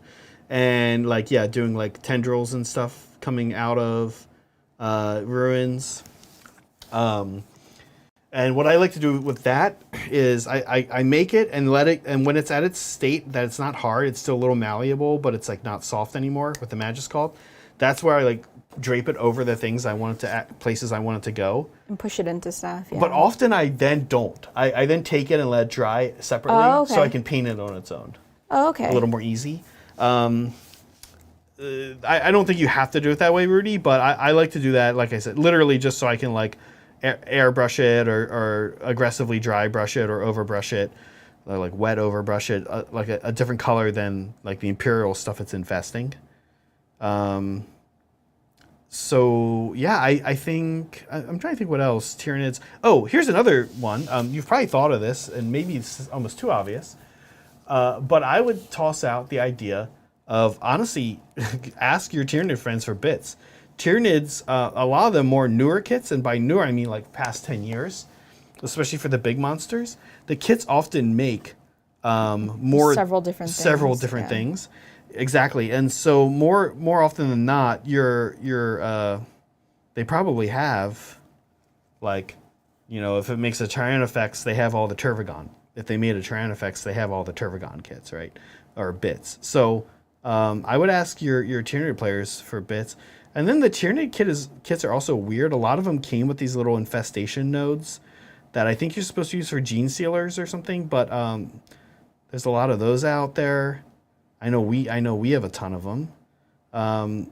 and like doing like tendrils and stuff coming out of ruins. And what I like to do with that is I make it and let it, and when it's at its state that it's not hard, it's still a little malleable, but it's like not soft anymore with the Magisculpt. That's where I like drape it over the things I want it to, places I want it to go. And push it into stuff, yeah. But often I then don't. I then take it and let it dry separately so I can paint it on its own. Oh, okay. A little more easy. I don't think you have to do it that way, Rudy, but I like to do that, like I said, literally just so I can like airbrush it or aggressively dry brush it or overbrush it, or like wet overbrush it, like a different color than like the Imperial stuff it's infesting. So yeah, I think I'm trying to think what else Tyranids. Oh, here's another one. You've probably thought of this, and maybe it's almost too obvious. But I would toss out the idea of honestly ask your Tyranid friends for bits. Tyranids, a lot of them more newer kits, and by newer I mean like past 10 years, especially for the big monsters. The kits often make several different things. Exactly, and so more often than not, they probably have, like, if it makes a Tyrannofex, they have all the Turvagon. If they made a Tyrannofex, they have all the Turvagon kits, right, or bits. So I would ask your Tyranid players for bits, and then the Tyranid kits are also weird. A lot of them came with these little infestation nodes that I think you're supposed to use for gene sealers or something, but there's a lot of those out there. I know we have a ton of them.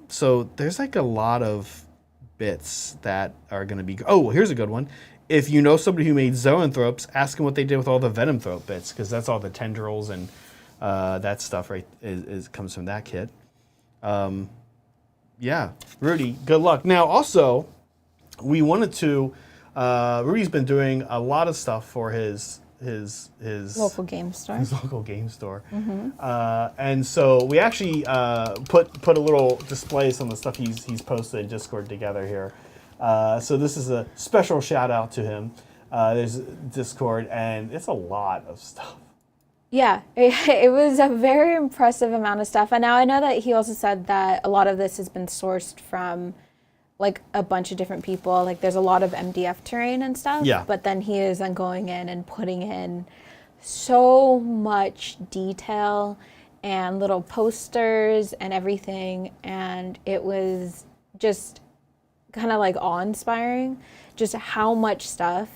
So there's like a lot of bits that are going to be... Oh, here's a good one. If you know somebody who made zoanthropes, ask them what they did with all the venomthrope bits, because that's all the tendrils and that stuff, right, comes from that kit. Yeah, Rudy, good luck. Now, also, we wanted to... Rudy's been doing a lot of stuff for his his local game store. His local game store. And so we actually put a little display of some of the stuff he's posted in Discord together here. So this is a special shout out to him. There's Discord, and it's a lot of stuff. Yeah, it was a very impressive amount of stuff. And now I know that he also said that a lot of this has been sourced from like a bunch of different people. Like there's a lot of MDF terrain and stuff. Yeah. But then he is then going in and putting in so much detail and little posters and everything. And it was just kind of like awe-inspiring, just how much stuff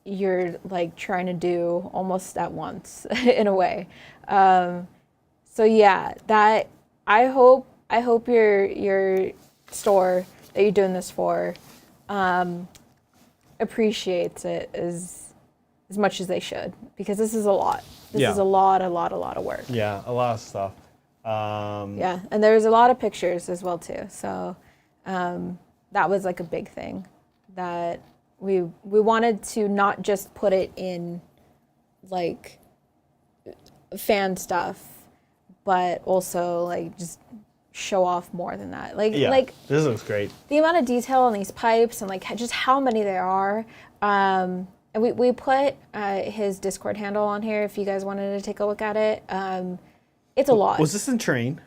you're like trying to do almost at once in a way. So yeah, that I hope your store that you're doing this for appreciates it as much as they should, because this is a lot. This is a lot of work. Yeah, a lot of stuff. Yeah, and there's a lot of pictures as well too. So that was like a big thing that we wanted to not just put it in like fan stuff, but also like just show off more than that. Like this looks great. The amount of detail on these pipes and like just how many there are. And we put his Discord handle on here if you guys wanted to take a look at it. It's a lot. Was this in terrain?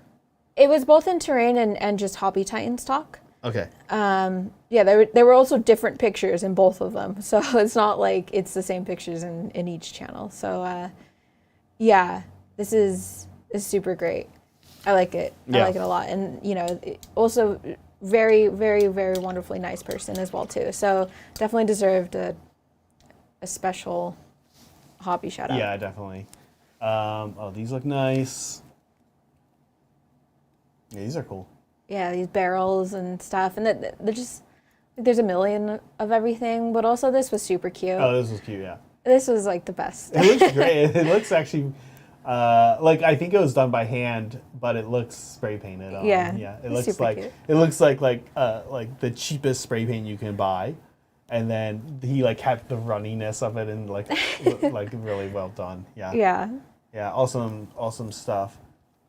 It was both in terrain and just Hobby Titans talk. Okay. Yeah, there were also different pictures in both of them, so it's not like it's the same pictures in each channel. So yeah, this is super great. I like it. I like it a lot, and you know, also very, very, very wonderfully nice person as well too. So definitely deserved a special hobby shout out. Yeah, definitely. Oh, these look nice. Yeah, these are cool. Yeah, these barrels and stuff, and they're just there's a million of everything, but also this was super cute. Oh, this was cute. Yeah. This was like the best. It looks great. It looks actually like I think it was done by hand, but it looks spray painted on. Yeah. Yeah. It looks super like cute. it looks like the cheapest spray paint you can buy, and then he like kept the runniness of it and like like really well done. Yeah. Yeah. Yeah. Awesome stuff.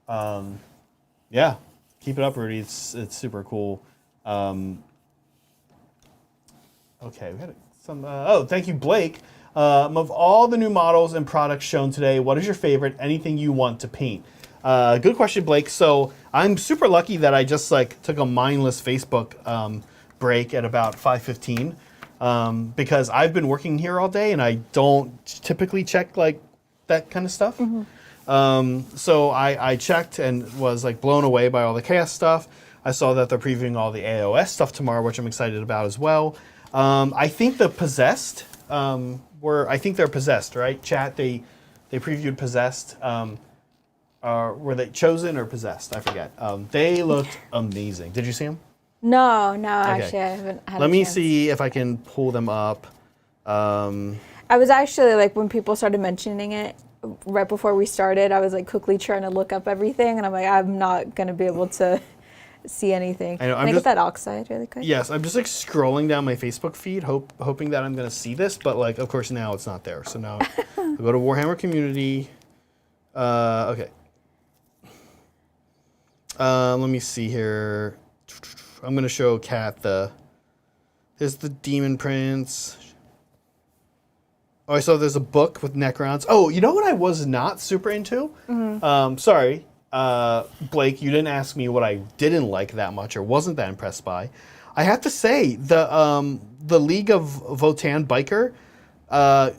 Yeah. Keep it up, Rudy. It's super cool. Okay, we got some. Thank you, Blake. Of all the new models and products shown today, what is your favorite? Anything you want to paint? Good question, Blake. So I'm super lucky that I just like took a mindless Facebook break at about 5:15 because I've been working here all day and I don't typically check like that kind of stuff. So I checked and was like blown away by all the chaos stuff. I saw that they're previewing all the AOS stuff tomorrow, which I'm excited about as well. I think the Possessed I think they're Possessed, right? Chat, they previewed Possessed. Were they Chosen or Possessed? I forget. They looked amazing. Did you see them? No, actually I haven't had Let a me chance. see if I can pull them up. I was actually like, when people started mentioning it right before we started, I was like quickly trying to look up everything, and I'm like, I'm not going to be able to see anything. I know, Can I get that oxide really quick? Yes, I'm just like scrolling down my Facebook feed, hoping that I'm going to see this, but like, of course, now it's not there. So now I'll go to Warhammer Community. Okay. Let me see here. I'm going to show Kat here's the Demon Prince. Oh, I saw there's a book with Necrons. Oh, you know what I was not super into? Sorry, Blake, you didn't ask me what I didn't like that much or wasn't that impressed by. I have to say, the League of Votan Biker,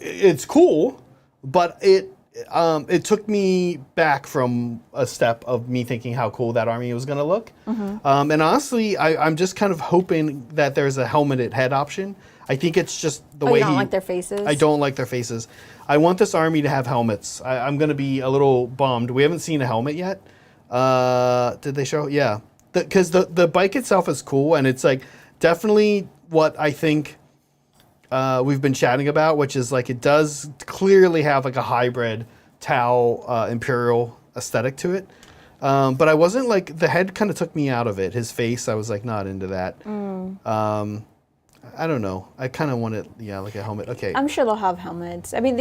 it's cool, but it took me back from a step of me thinking how cool that army was going to look. And honestly, I'm just kind of hoping that there's a helmeted head option. I think it's just the way you don't like their faces? I don't like their faces. I want this army to have helmets. I'm going to be a little bummed. We haven't seen a helmet yet. Did they show? Yeah. Because the bike itself is cool, and it's like definitely what I think we've been chatting about, which is like it does clearly have like a hybrid Tau Imperial aesthetic to it. But I wasn't like, the head kind of took me out of it. His face, I was like not into that. I don't know. I kind of want it, like a helmet. Okay. I'm sure they'll have helmets. I mean,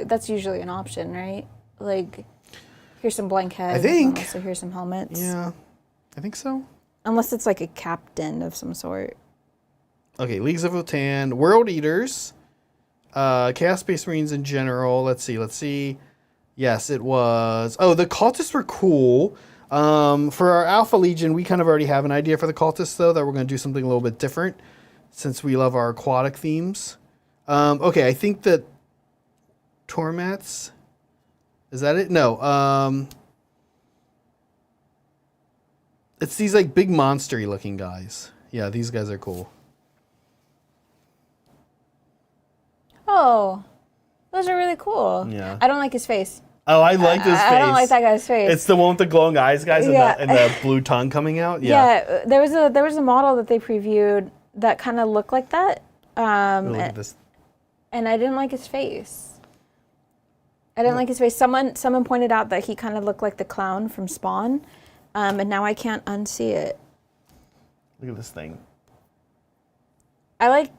that's usually an option, right? Like, here's some blank heads. I think. So here's some helmets. Yeah, I think so. Unless it's like a captain of some sort. Okay, Leagues of Votan, World Eaters, Chaos Space Marines in general. Let's see. Yes, it was. Oh, the cultists were cool. For our Alpha Legion, we kind of already have an idea for the cultists, though, that we're going to do something a little bit different since we love our aquatic themes. Okay, I think that Tormats, is that it? No. It's these like big monstery looking guys. Yeah, these guys are cool. Oh, those are really cool. Yeah. I don't like his face. Oh, I like this face. I don't like that guy's face. It's the one with the glowing eyes, guys, Yeah. and the blue tongue coming out. Yeah, there was a model that they previewed that kind of looked like that. Look at this. And I didn't like his face. I didn't like his face. Someone pointed out that he kind of looked like the clown from Spawn, and now I can't unsee it. Look at this thing. I like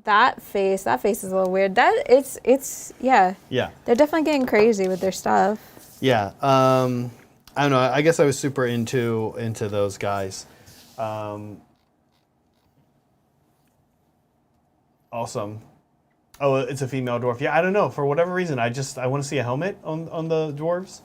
that face. That face is a little weird. Yeah. Yeah. They're definitely getting crazy with their stuff. Yeah. I don't know. I guess I was super into those guys. Awesome. Oh, it's a female dwarf. Yeah, I don't know. For whatever reason, I want to see a helmet on the dwarves.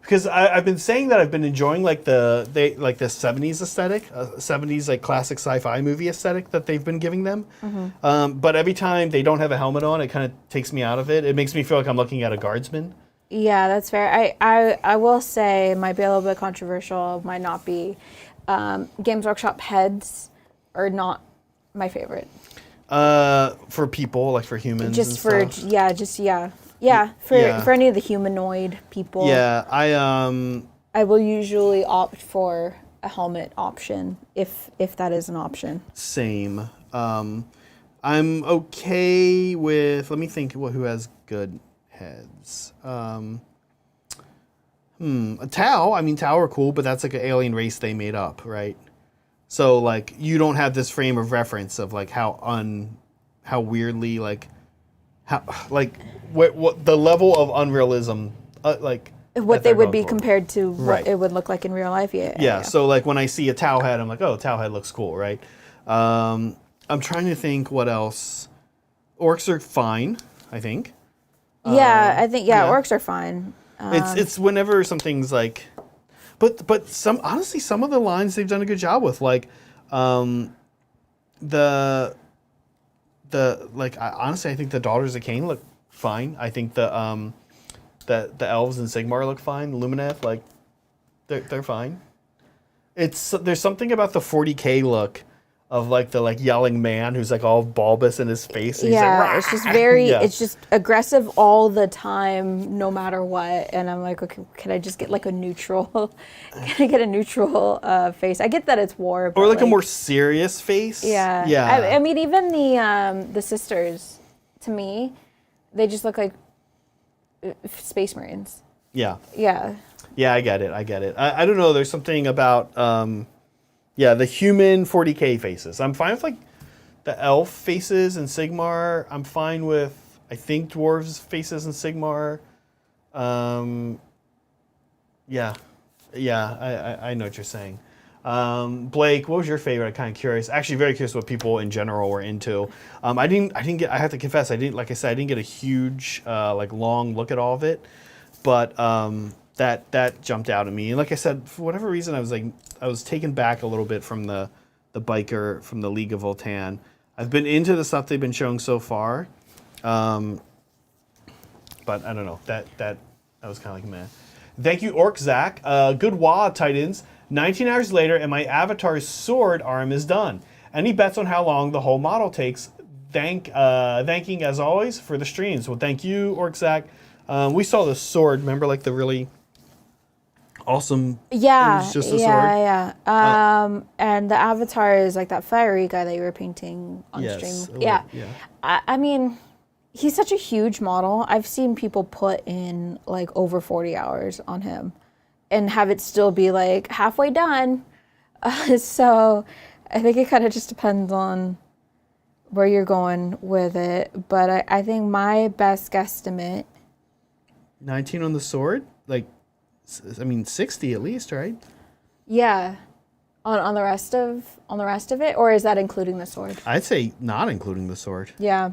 Because I've been saying that I've been enjoying like the 70s aesthetic, 70s like classic sci-fi movie aesthetic that they've been giving them. Mm-hmm. But every time they don't have a helmet on, it kind of takes me out of it. It makes me feel like I'm looking at a guardsman. Yeah, that's fair. I will say, might be a little bit controversial, might not be. Games Workshop heads are not my favorite. For people, like for humans. For any of the humanoid people. Yeah, I will usually opt for a helmet option if that is an option. Same. I'm okay with. Let me think. Who has good heads? A Tau. I mean, Tau are cool, but that's like an alien race they made up, right? So like you don't have this frame of reference of like how weirdly what the level of unrealism what they would be compared to right. what it would look like in real life. Yeah. So like when I see a Tau head, I'm like, oh, Tau head looks cool, right? I'm trying to think what else. Orcs are fine, I think. I think orcs are fine. It's whenever something's like. But some of the lines they've done a good job with, like honestly I think the Daughters of Cain look fine. I think the elves in Sigmar look fine. Lumineth, like they're fine. There's something about the 40K look of like the yelling man who's like all bulbous in his face. And it's just very it's just aggressive all the time, no matter what. And I'm like, okay, can I just get like a neutral? Can I get a neutral face? I get that it's war, but or like a more serious face. Yeah. I mean, even the sisters, to me, they just look like Space Marines. Yeah. Yeah. Yeah, I get it. I don't know. There's something about the human 40K faces. I'm fine with like the elf faces in Sigmar. I'm fine with I think dwarves faces in Sigmar. I know what you're saying. Blake, what was your favorite? I'm kind of curious. Actually, very curious what people in general were into. I have to confess, I didn't get a huge long look at all of it, but that jumped out at me. And like I said, for whatever reason, I was taken back a little bit from the biker from the League of Votan. I've been into the stuff they've been showing so far, but I don't know. That was kind of like meh. Thank you, Orc Zach. Good wah, Titans. 19 hours later, and my avatar's sword arm is done. Any bets on how long the whole model takes? Thanking as always for the streams. Well, thank you, Orc Zach. We saw the sword. Remember, like the really awesome. Yeah, it was just a sword. Yeah. And the avatar is like that fiery guy that you were painting on stream. Yeah. I mean, he's such a huge model. I've seen people put in like over 40 hours on him, and have it still be like halfway done. So I think it kind of just depends on where you're going with it. But I think my best guesstimate. 19 on the sword? Like, I mean, 60 at least, right? Yeah. On the rest of it, or is that including the sword? I'd say not including the sword. Yeah.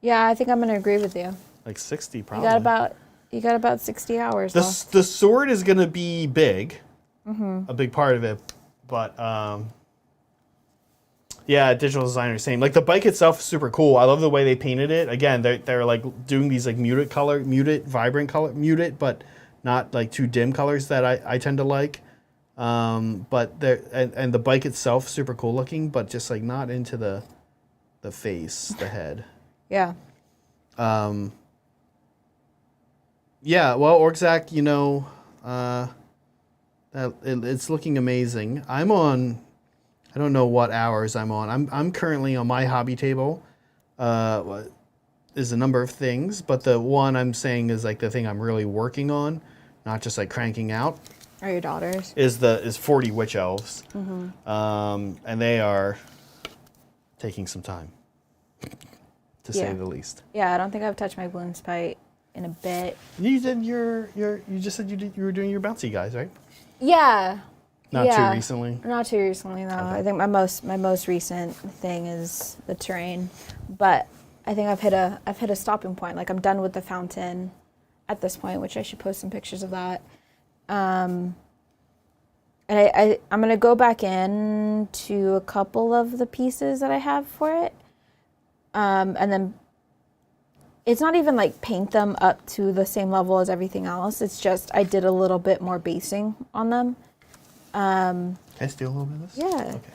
Yeah, I think I'm gonna agree with you. Like 60 probably. You got about 60 hours left. The sword is gonna be big. A big part of it. But yeah, digital designer, same. Like the bike itself is super cool. I love the way they painted it. Again, they're like doing these like vibrant color, but not like too dim colors that I tend to like. But and the bike itself super cool looking, but just like not into the face, the head. Yeah. Yeah. Well, Orczak, you know, it's looking amazing. I'm on. I don't know what hours I'm on. I'm currently on my hobby table. Is a number of things, but the one I'm saying is like the thing I'm really working on, not just like cranking out. Are your daughters? Is 40 witch elves, and they are taking some time, to say the least. Yeah, I don't think I've touched my bloom spite in a bit. You did you just said you were doing your bouncy guys, right? Yeah. Not too recently. Not too recently, no. Okay. I think my most recent thing is the terrain, but I think I've hit a stopping point. Like I'm done with the fountain at this point, which I should post some pictures of that. And I'm gonna go back in to a couple of the pieces that I have for it, and then it's not even like paint them up to the same level as everything else. It's just I did a little bit more basing on them. Can I steal a little bit of this? Yeah. Okay.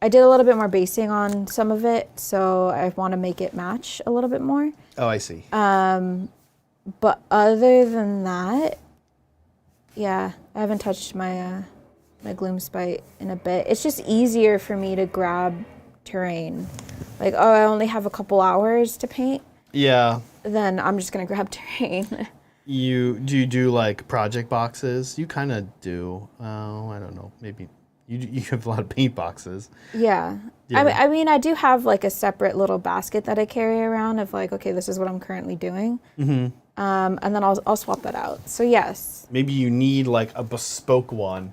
I did a little bit more basing on some of it, so I want to make it match a little bit more. Oh, I see. But other than that, yeah, I haven't touched my my gloom spite in a bit. It's just easier for me to grab terrain. Like, oh, I only have a couple hours to paint. Yeah. Then I'm just gonna grab terrain. Do you do like project boxes? You kind of do. Oh, I don't know. Maybe you have a lot of paint boxes. Yeah. I mean, I do have like a separate little basket that I carry around of like, okay, this is what I'm currently doing. Mm-hmm. And then I'll swap that out. So yes. Maybe you need like a bespoke one,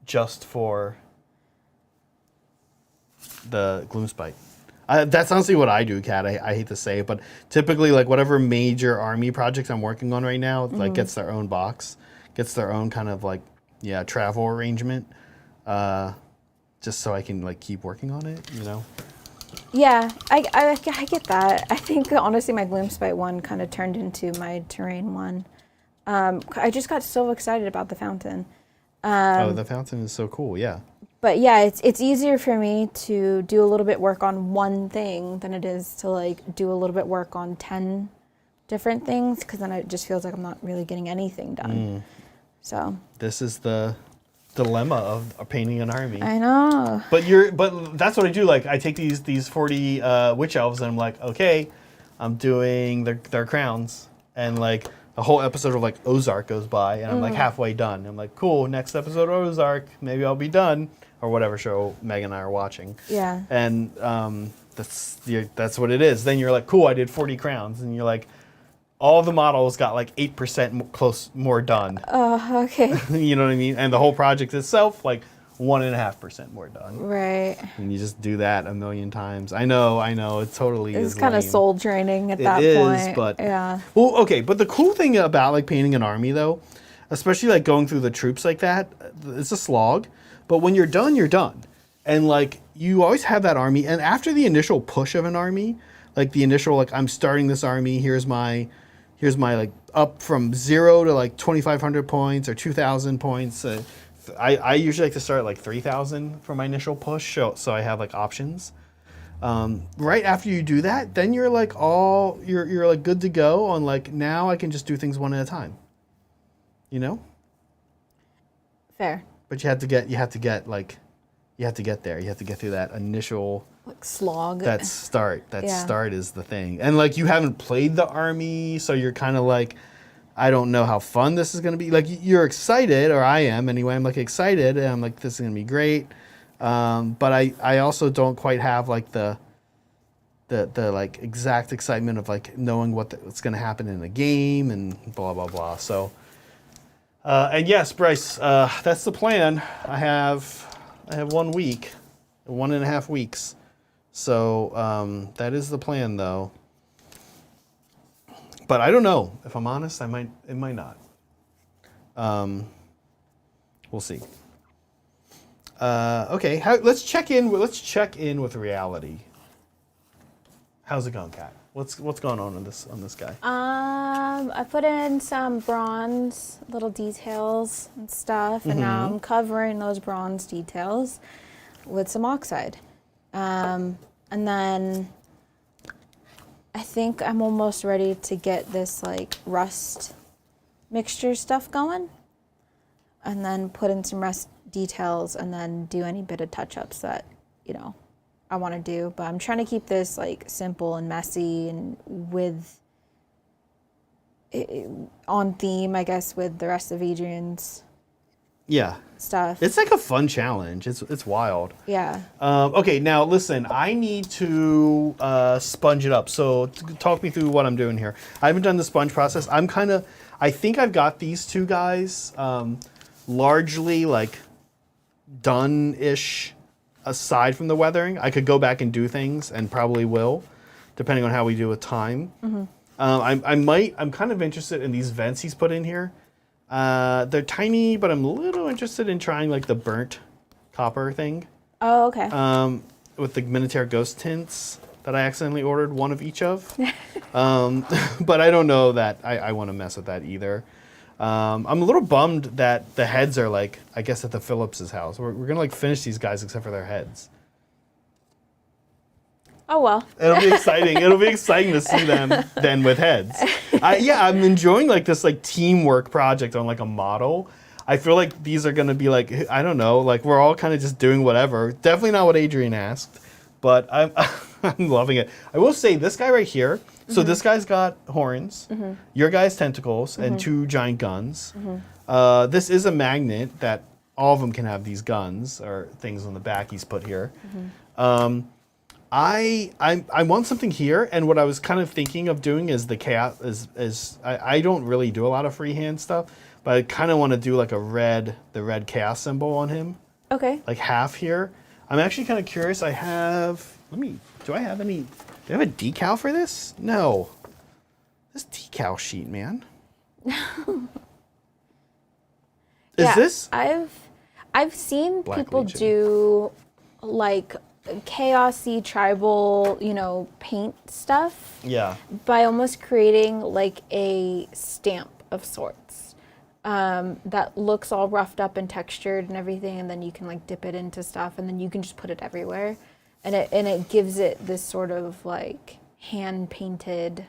just for the gloom spite. That's honestly what I do, Kat. I hate to say it, but typically, like whatever major army projects I'm working on right now, like gets their own box, gets their own kind of like travel arrangement, just so I can like keep working on it, you know. Yeah, I get that. I think honestly, my gloom spite one kind of turned into my terrain one. I just got so excited about the fountain. The fountain is so cool. Yeah. But yeah, it's easier for me to do a little bit work on one thing than it is to like do a little bit work on 10 different things, because then it just feels like I'm not really getting anything done. So this is the dilemma of painting an army. I know. But that's what I do. Like I take these 40 witch elves and I'm like, okay, I'm doing their crowns, and like a whole episode of like Ozark goes by and I'm like halfway done. I'm like, cool, next episode of Ozark, maybe I'll be done. Or whatever show Meg and I are watching. Yeah. And that's what it is. Then you're like, cool, I did 40 crowns. And you're like, all the models got like 8% more done. Oh, okay. You know what I mean? And the whole project itself, like 1.5% more done. Right. And you just do that a million times. I know. It totally is. It's kind of soul draining at that point. It is, but yeah. Well, okay. But the cool thing about like painting an army, though, especially like going through the troops like that, it's a slog. But when you're done, you're done. And like you always have that army. And after the initial push of an army, like the initial like I'm starting this army, here's my like up from 0 to like 2,500 points or 2,000 points. I usually like to start at like 3,000 for my initial push, so I have like options. Right after you do that, then you're like you're like good to go on like now I can just do things one at a time. You know? Fair. But you have to get there. You have to get through that initial like slog. That start is the thing. And like you haven't played the army, so you're kind of like, I don't know how fun this is going to be. Like you're excited, or I am anyway. I'm like excited, and I'm like, this is going to be great. But I also don't quite have like the like exact excitement of like knowing what's going to happen in the game and blah blah blah. So and yes, Bryce, that's the plan. I have 1 week, 1.5 weeks. So that is the plan though. But I don't know. If I'm honest, it might not. We'll see. Okay, let's check in with reality. How's it going, Kat? What's going on this guy? I put in some bronze little details and stuff, and now I'm covering those bronze details with some oxide. And then I think I'm almost ready to get this like rust mixture stuff going, and then put in some rust details, and then do any bit of touch-ups that, you know, I want to do. But I'm trying to keep this like simple and messy and on theme, I guess, with the rest of Adrian's stuff. It's like a fun challenge. It's wild. Yeah. Okay, now listen, I need to sponge it up. So talk me through what I'm doing here. I haven't done the sponge process. I think I've got these two guys largely like done-ish. Aside from the weathering, I could go back and do things, and probably will, depending on how we do with time. I'm kind of interested in these vents he's put in here. They're tiny, but I'm a little interested in trying like the burnt copper thing. Oh, okay. With the Minotaur Ghost tints that I accidentally ordered one of each of. But I don't know that I want to mess with that either. I'm a little bummed that the heads are like, I guess, at the Phillips's house. We're gonna like finish these guys except for their heads. Oh well. It'll be exciting. It'll be exciting to see them then with heads. I'm enjoying like this like teamwork project on like a model. I feel like these are gonna be like, I don't know, like we're all kind of just doing whatever. Definitely not what Adrian asked, but I'm I'm loving it. I will say this guy right here. So this guy's got horns, your guy's tentacles, and 2 giant guns. This is a magnet that all of them can have these guns or things on the back he's put here. I want something here, and what I was kind of thinking of doing is the chaos is I don't really do a lot of freehand stuff, but I kind of want to do like the red chaos symbol on him. Okay. Like half here. I'm actually kind of curious. Do I have a decal for this? No. This decal sheet, man. Is this? I've seen Black people Legion. do like chaosy tribal, paint stuff. Yeah. By almost creating like a stamp of sorts. That looks all roughed up and textured and everything, and then you can like dip it into stuff, and then you can just put it everywhere. And it gives it this sort of like hand-painted,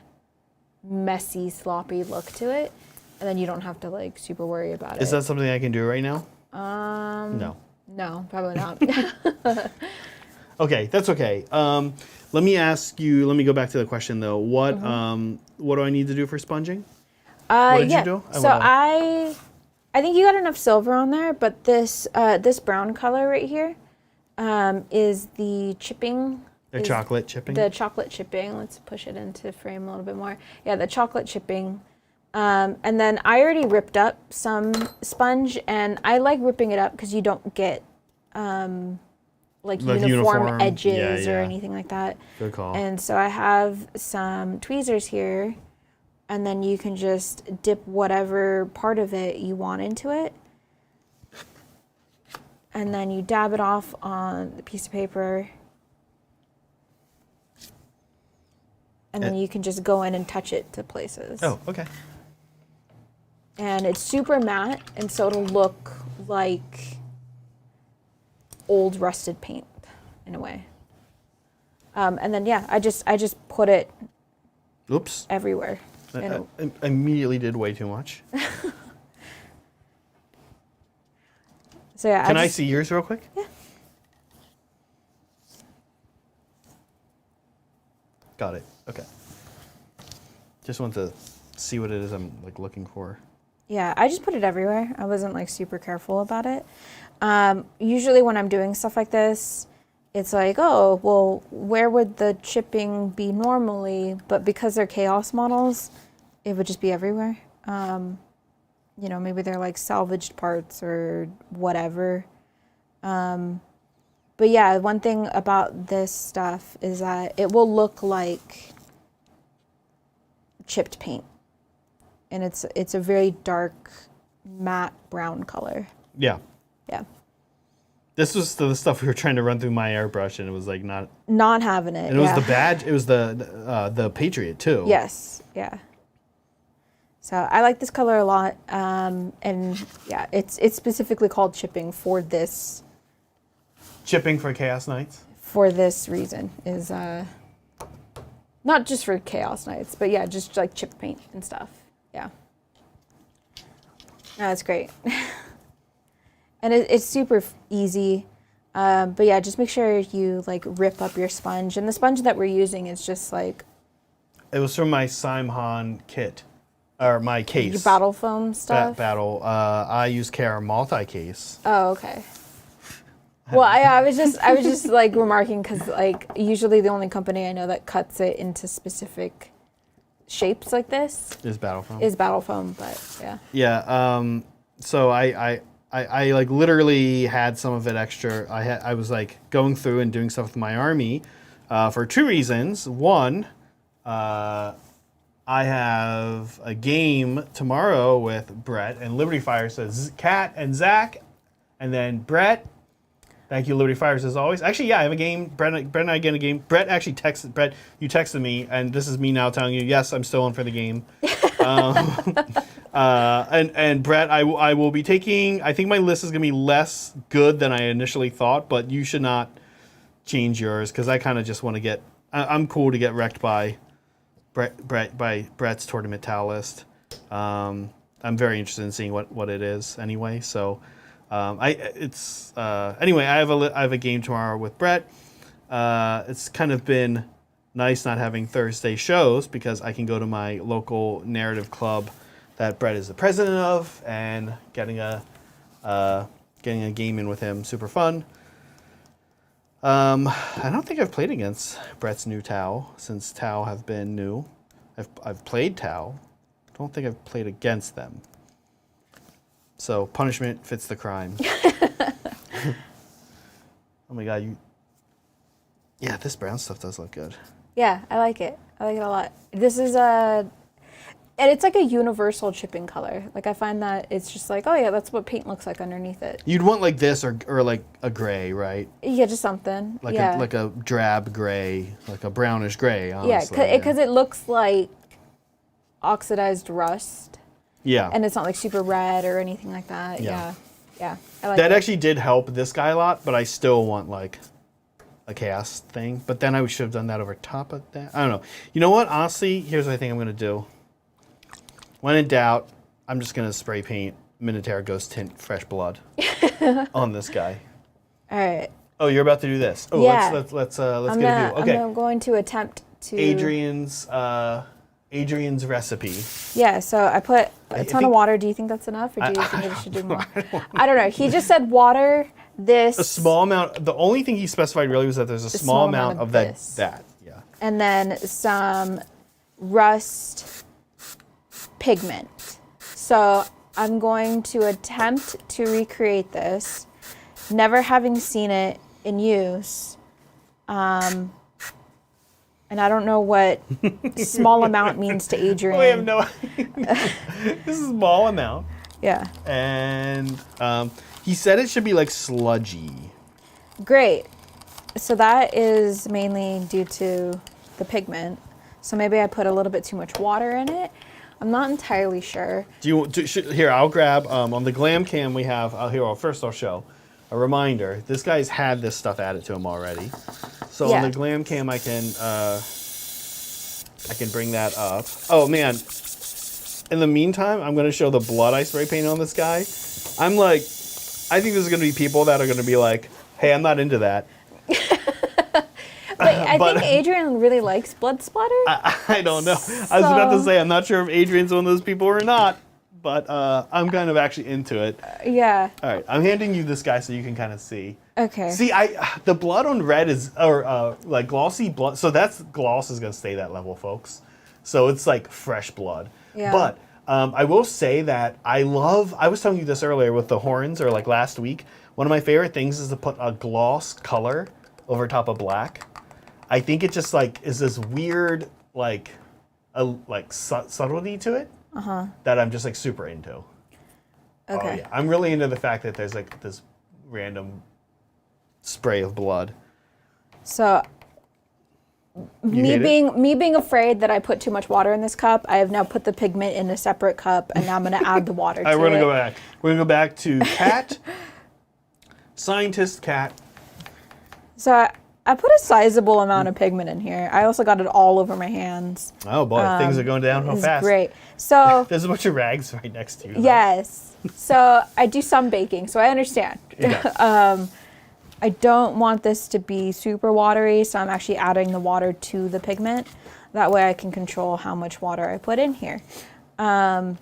messy, sloppy look to it. And then you don't have to like super worry about it. Is that something I can do right now? No. No, probably not. Okay, that's okay. Let me go back to the question though. What do I need to do for sponging? What did you do? I think you got enough silver on there, but this brown color right here is the chipping. The chocolate chipping? The chocolate chipping. Let's push it into frame a little bit more. Yeah, the chocolate chipping. And then I already ripped up some sponge, and I like ripping it up because you don't get like uniform edges or anything like that. Good call. And so I have some tweezers here, and then you can just dip whatever part of it you want into it. And then you dab it off on the piece of paper. And then you can just go in and touch it to places. Oh, okay. And it's super matte, and so it'll look like old rusted paint in a way. And then I just put it Oops. everywhere. I immediately did way too much. So yeah. Can I see yours real quick? Yeah. Got it. Okay. Just want to see what it is I'm like looking for. Yeah, I just put it everywhere. I wasn't like super careful about it. Usually when I'm doing stuff like this, it's like, oh, well, where would the chipping be normally? But because they're chaos models, it would just be everywhere. You know, maybe they're like salvaged parts or whatever. But yeah, one thing about this stuff is that it will look like chipped paint. And it's a very dark, matte brown color. Yeah. Yeah. This was the stuff we were trying to run through my airbrush, and it was like not having it. And it was the badge. It was the Patriot too. Yes. Yeah. So I like this color a lot, and yeah, it's specifically called chipping for this. Chipping for Chaos Knights. For this reason is not just for Chaos Knights, but yeah, just like chip paint and stuff. Yeah. No, it's great. And it's super easy. But yeah, just make sure you like rip up your sponge. And the sponge that we're using is just like... It was from my Simhan kit. Or my case. Your battle foam stuff? I use Care multi-case. Oh, okay. Well, I was just like remarking because like usually the only company I know that cuts it into specific shapes like this is battle foam. But yeah. Yeah. So I like literally had some of it extra. I was like going through and doing stuff with my army for two reasons. One, I have a game tomorrow with Brett and Liberty Fire says Kat and Zach, and then Brett. Thank you, Liberty Fires, as always. Actually, yeah, I have a game. Brett and I get a game. Brett actually texted. Brett, you texted me, and this is me now telling you, yes, I'm still in for the game. And Brett, I will be taking. I think my list is gonna be less good than I initially thought, but you should not change yours because I kind of just want to get. I'm cool to get wrecked by Brett's tournament towel list. I'm very interested in seeing what it is anyway. So. Anyway, I have a game tomorrow with Brett. It's kind of been nice not having Thursday shows because I can go to my local narrative club that Brett is the president of and getting a game in with him. Super fun. I don't think I've played against Brett's new Tau since Tau have been new. I've played Tau. Don't think I've played against them. So punishment fits the crime. Oh my god, yeah, this brown stuff does look good. Yeah, I like it. I like it a lot. This is and it's like a universal chipping color. Like I find that it's just like, oh yeah, that's what paint looks like underneath it. You'd want like this or like a gray, right? Yeah, just something. Like yeah. like a drab gray, like a brownish gray, honestly. Yeah, because it looks like oxidized rust. Yeah. And it's not like super red or anything like that. Yeah. Yeah. I like that it. actually did help this guy a lot, but I still want like a chaos thing. But then I should have done that over top of that. I don't know. You know what? Honestly, here's what I think I'm going to do. When in doubt, I'm just going to spray paint Minotaur Ghost Tint Fresh Blood on this guy. All right. Oh, you're about to do this. Oh, yeah. let's get a view. Okay. I'm going to attempt to... Adrian's recipe. Yeah, so I put a ton of water. Do you think that's enough, or do you think I should do more? I don't know. He just said water, this... A small amount. The only thing he specified really was that there's a small amount of that. Yeah. And then some rust pigment. So I'm going to attempt to recreate this, never having seen it in use. And I don't know what small amount means to Adrian. We have no idea. This is a small amount. Yeah. And he said it should be like sludgy. Great. So that is mainly due to the pigment. So maybe I put a little bit too much water in it. I'm not entirely sure. Here, I'll grab, on the Glam Cam we have, first I'll show a reminder. This guy's had this stuff added to him already. So on the Glam Cam, I can bring that up. Oh man! In the meantime, I'm going to show the blood I spray painted on this guy. I'm like, I think there's going to be people that are going to be like, "Hey, I'm not into that." But I think Adrian really likes blood splatter. I don't know. I was about to say I'm not sure if Adrian's one of those people or not, but I'm kind of actually into it. Yeah. All right, I'm handing you this guy so you can kind of see. Okay. See, the blood on red is, or like glossy blood, so that's gloss is going to stay that level, folks. So it's like fresh blood. Yeah. But I will say that I was telling you this earlier with the horns, or like last week, one of my favorite things is to put a gloss color over top of black. I think it just like is this weird like subtlety to it that I'm just like super into. Okay. Oh, yeah. I'm really into the fact that there's like this random spray of blood. So me being afraid that I put too much water in this cup, I have now put the pigment in a separate cup, and now I'm going to add the water to it. All right, we're going to go back. We're going to go back to cat, scientist cat. So I put a sizable amount of pigment in here. I also got it all over my hands. Oh boy, things are going downhill fast. Great. So there's a bunch of rags right next to you. Yes. So I do some baking, so I understand. Yeah. I don't want this to be super watery, so I'm actually adding the water to the pigment. That way I can control how much water I put in here. Now,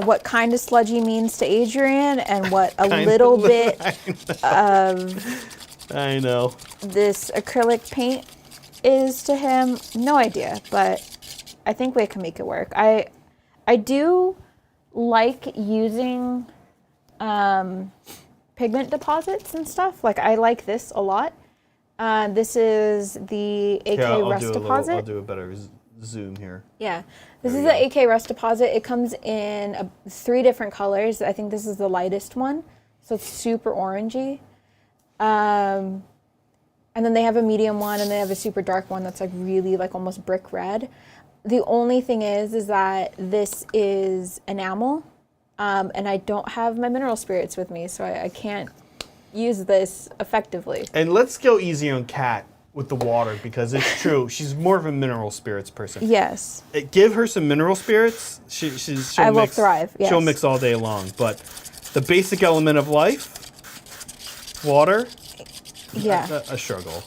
what kind of sludgy means to Adrian and what a little bit of I know this acrylic paint is to him, no idea, but I think we can make it work. I do like using pigment deposits and stuff. Like, I like this a lot. This is the AK Rust deposit. I'll do a better zoom here. Yeah, this is the AK Rust deposit. It comes in 3 different colors. I think this is the lightest one, so it's super orangey. And then they have a medium one, and they have a super dark one that's like really like almost brick red. The only thing is that this is enamel. And I don't have my mineral spirits with me, so I can't use this effectively. And let's go easy on Kat with the water, because it's true. She's more of a mineral spirits person. Yes. Give her some mineral spirits. She'll will thrive, yes. She'll mix all day long. But the basic element of life, water, yeah, a struggle.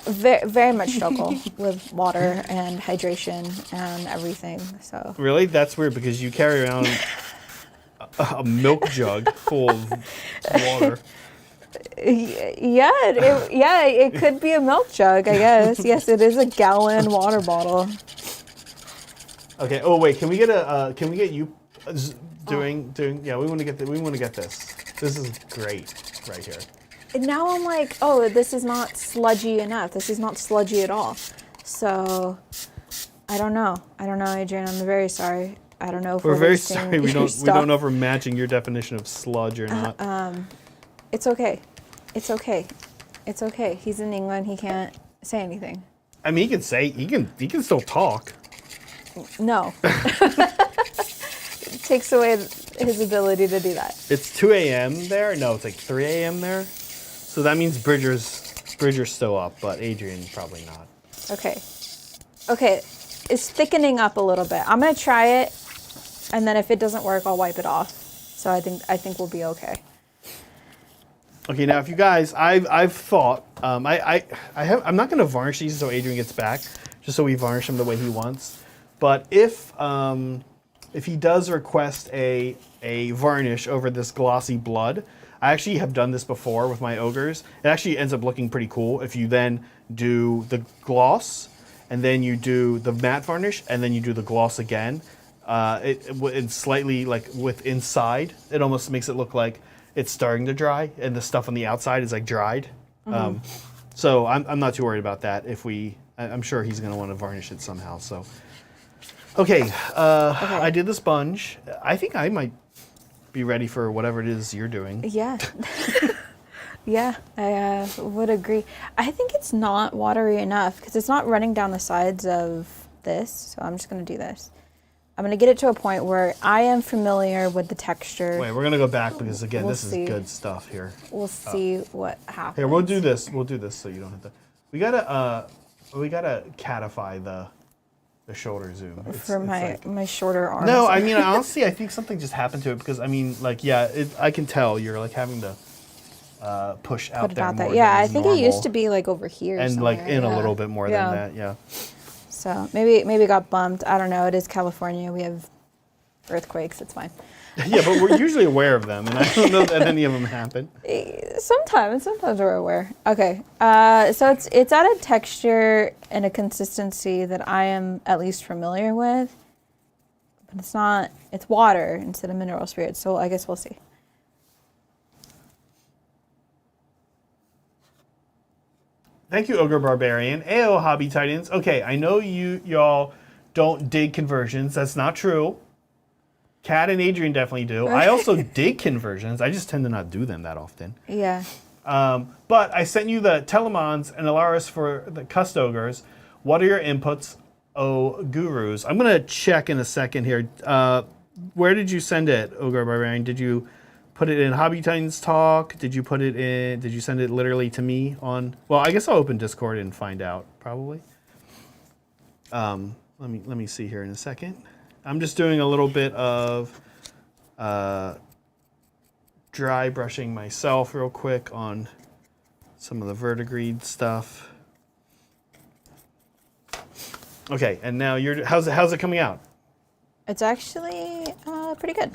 Very, very much struggle with water and hydration and everything. So really, that's weird, because you carry around a milk jug full of water. It could be a milk jug, I guess. Yes, it is a gallon water bottle. Okay. Oh wait, can we get you doing? Yeah, we want to get this. This is great right here. And now I'm like, oh, this is not sludgy enough. This is not sludgy at all. So I don't know, Adrian. I'm very sorry. I don't know if we're very sorry. We don't know if we're matching your definition of sludge or not. It's okay. It's okay. It's okay. He's in England. He can't say anything. I mean, he can still talk. No. It takes away his ability to do that. It's 2 a.m. there. No, it's like 3 a.m. there. So that means Bridger's still up, but Adrian probably not. Okay. It's thickening up a little bit. I'm gonna try it, and then if it doesn't work, I'll wipe it off. So I think we'll be okay. Okay, now if you guys, I've thought, I'm not gonna varnish these until Adrian gets back, just so we varnish them the way he wants. But if he does request a varnish over this glossy blood, I actually have done this before with my ogres. It actually ends up looking pretty cool if you then do the gloss, and then you do the matte varnish, and then you do the gloss again. It's slightly like with inside, it almost makes it look like it's starting to dry, and the stuff on the outside is like dried. Mm-hmm. So I'm not too worried about that. I'm sure he's going to want to varnish it somehow. So, okay. I did the sponge. I think I might be ready for whatever it is you're doing. Yeah. Yeah, I would agree. I think it's not watery enough because it's not running down the sides of this. So I'm just going to do this. I'm going to get it to a point where I am familiar with the texture. Wait, we're going to go back because, again, this is good stuff here. We'll see what happens. Here, we'll do this. We'll do this so you don't have to. We got to catify the shoulder zoom. For my shorter arms. No, I mean, honestly, I think something just happened to it because, I mean, like, yeah, I can tell you're, like, having to push out there more. Yeah, I think it used to be, like, over here and, somewhere. like, in a little bit more than that, yeah. So maybe it got bumped. I don't know. It is California. We have earthquakes. It's fine. Yeah, but we're usually aware of them, and I don't know that any of them happen. Sometimes we're aware. Okay, so it's at a texture and a consistency that I am at least familiar with, but it's not. It's water instead of mineral spirits, so I guess we'll see. Thank you, Ogre Barbarian. Ayo, Hobby Titans. Okay, I know y'all don't dig conversions. That's not true. Kat and Adrian definitely do. I also dig conversions. I just tend to not do them that often. Yeah. But I sent you the Telemons and Alaris for the Cust Ogres. What are your inputs, oh gurus? I'm going to check in a second here. Where did you send it, Ogre Barbarian? Did you put it in Hobby Titans Talk? Did you put it in? Did you send it literally to me on? Well, I guess I'll open Discord and find out probably. Let me see here in a second. I'm just doing a little bit of dry brushing myself real quick on some of the verdigreed stuff. Okay, and now how's it coming out? It's actually pretty good.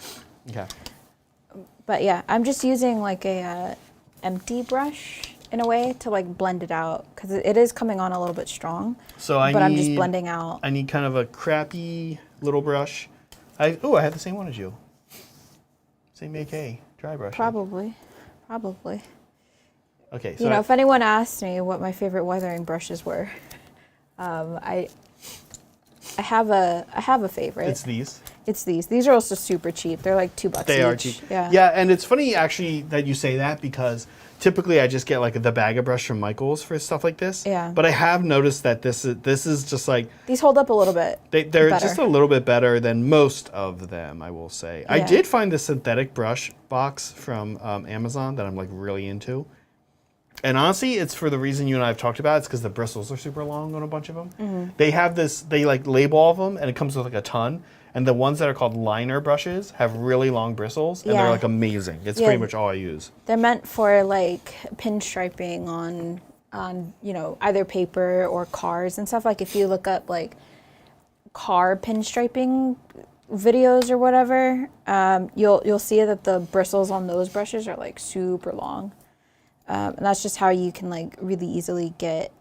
Okay. But yeah, I'm just using like a empty brush in a way to like blend it out because it is coming on a little bit strong. So I'm just blending out. I need kind of a crappy little brush. I have the same one as you. Same AK dry brush. Probably. Okay. So if anyone asked me what my favorite weathering brushes were, I have a favorite. It's these. It's these. These are also super cheap. They're like $2 each. They are cheap. Yeah. Yeah, and it's funny actually that you say that because typically I just get like the bag of brush from Michaels for stuff like this. Yeah. But I have noticed that this is just like these hold up a little bit. They're better. just a little bit better than most of them, I will say. Yeah. I did find the synthetic brush box from Amazon that I'm like really into. And honestly, it's for the reason you and I have talked about. It's because the bristles are super long on a bunch of them. Mm-hmm. They have this, they like label all of them, and it comes with like a ton. And the ones that are called liner brushes have really long bristles, and they're like amazing. It's pretty much all I use. They're meant for like pinstriping on either paper or cars and stuff. Like if you look up like car pinstriping videos or whatever, you'll see that the bristles on those brushes are like super long. And that's just how you can like really easily get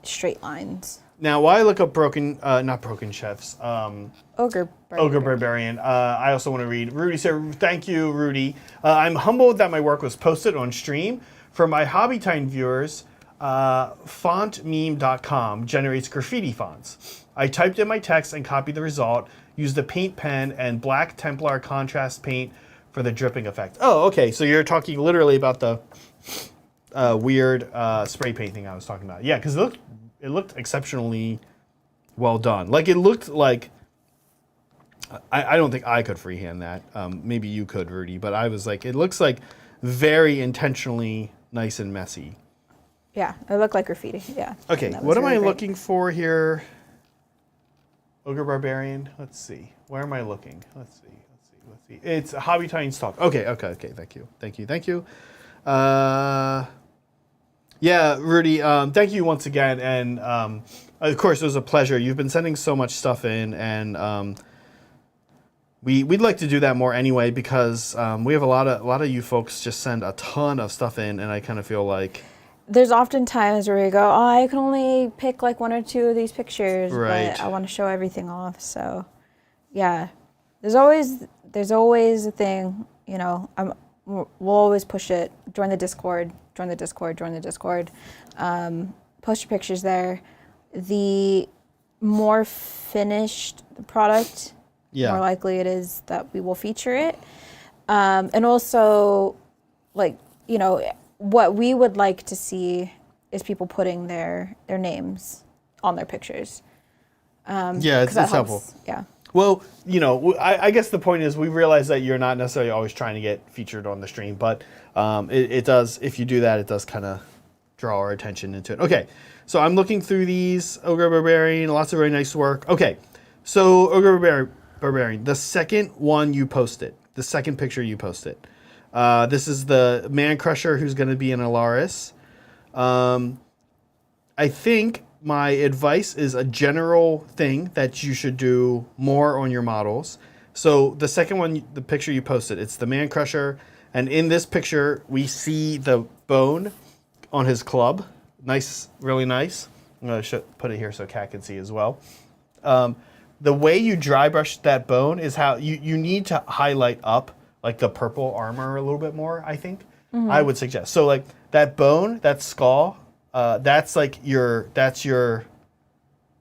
straight lines. Now, while I look up not broken chefs, Ogre Barbarian, I also want to read. Rudy said, thank you, Rudy. I'm humbled that my work was posted on stream. For my Hobby Time viewers, fontmeme.com generates graffiti fonts. I typed in my text and copied the result, used a paint pen and black Templar contrast paint for the dripping effect. Oh, okay, so you're talking literally about the weird spray paint thing I was talking about. Yeah, because it looked exceptionally well done. Like it looked like I don't think I could freehand that. Maybe you could, Rudy. But I was like, it looks like very intentionally nice and messy. Yeah, it looked like graffiti. Yeah. Okay, what am I looking for here? Ogre Barbarian. Let's see. Where am I looking? Let's see. It's Hobby Titans Talk. Okay. Thank you. Yeah, Rudy, thank you once again. And of course, it was a pleasure. You've been sending so much stuff in, and we'd like to do that more anyway because we have a lot of you folks just send a ton of stuff in, and I kind of feel like there's often times where we go, I can only pick like one or two of these pictures, right. But I want to show everything off. So, yeah, there's always a thing. We'll always push it. Join the Discord. Post your pictures there. The more finished the product, more likely it is that we will feature it. And also, what we would like to see is people putting their names on their pictures. It's helpful. Yeah. Well, I guess the point is we realize that you're not necessarily always trying to get featured on the stream, but it does, if you do that, it does kind of draw our attention into it. Okay, so I'm looking through these. Ogre Barbarian, lots of very nice work. Okay, so Ogre Barbarian, the second one you posted, the second picture you posted, this is the Man Crusher who's going to be in Alaris. I think my advice is a general thing that you should do more on your models. So the second one, the picture you posted, it's the Man Crusher. And in this picture, we see the bone on his club. Nice, really nice. I'm going to put it here so Kat can see as well. The way you dry brush that bone is how you need to highlight up like the purple armor a little bit more, I think. I would suggest. So like that bone, that skull, that's your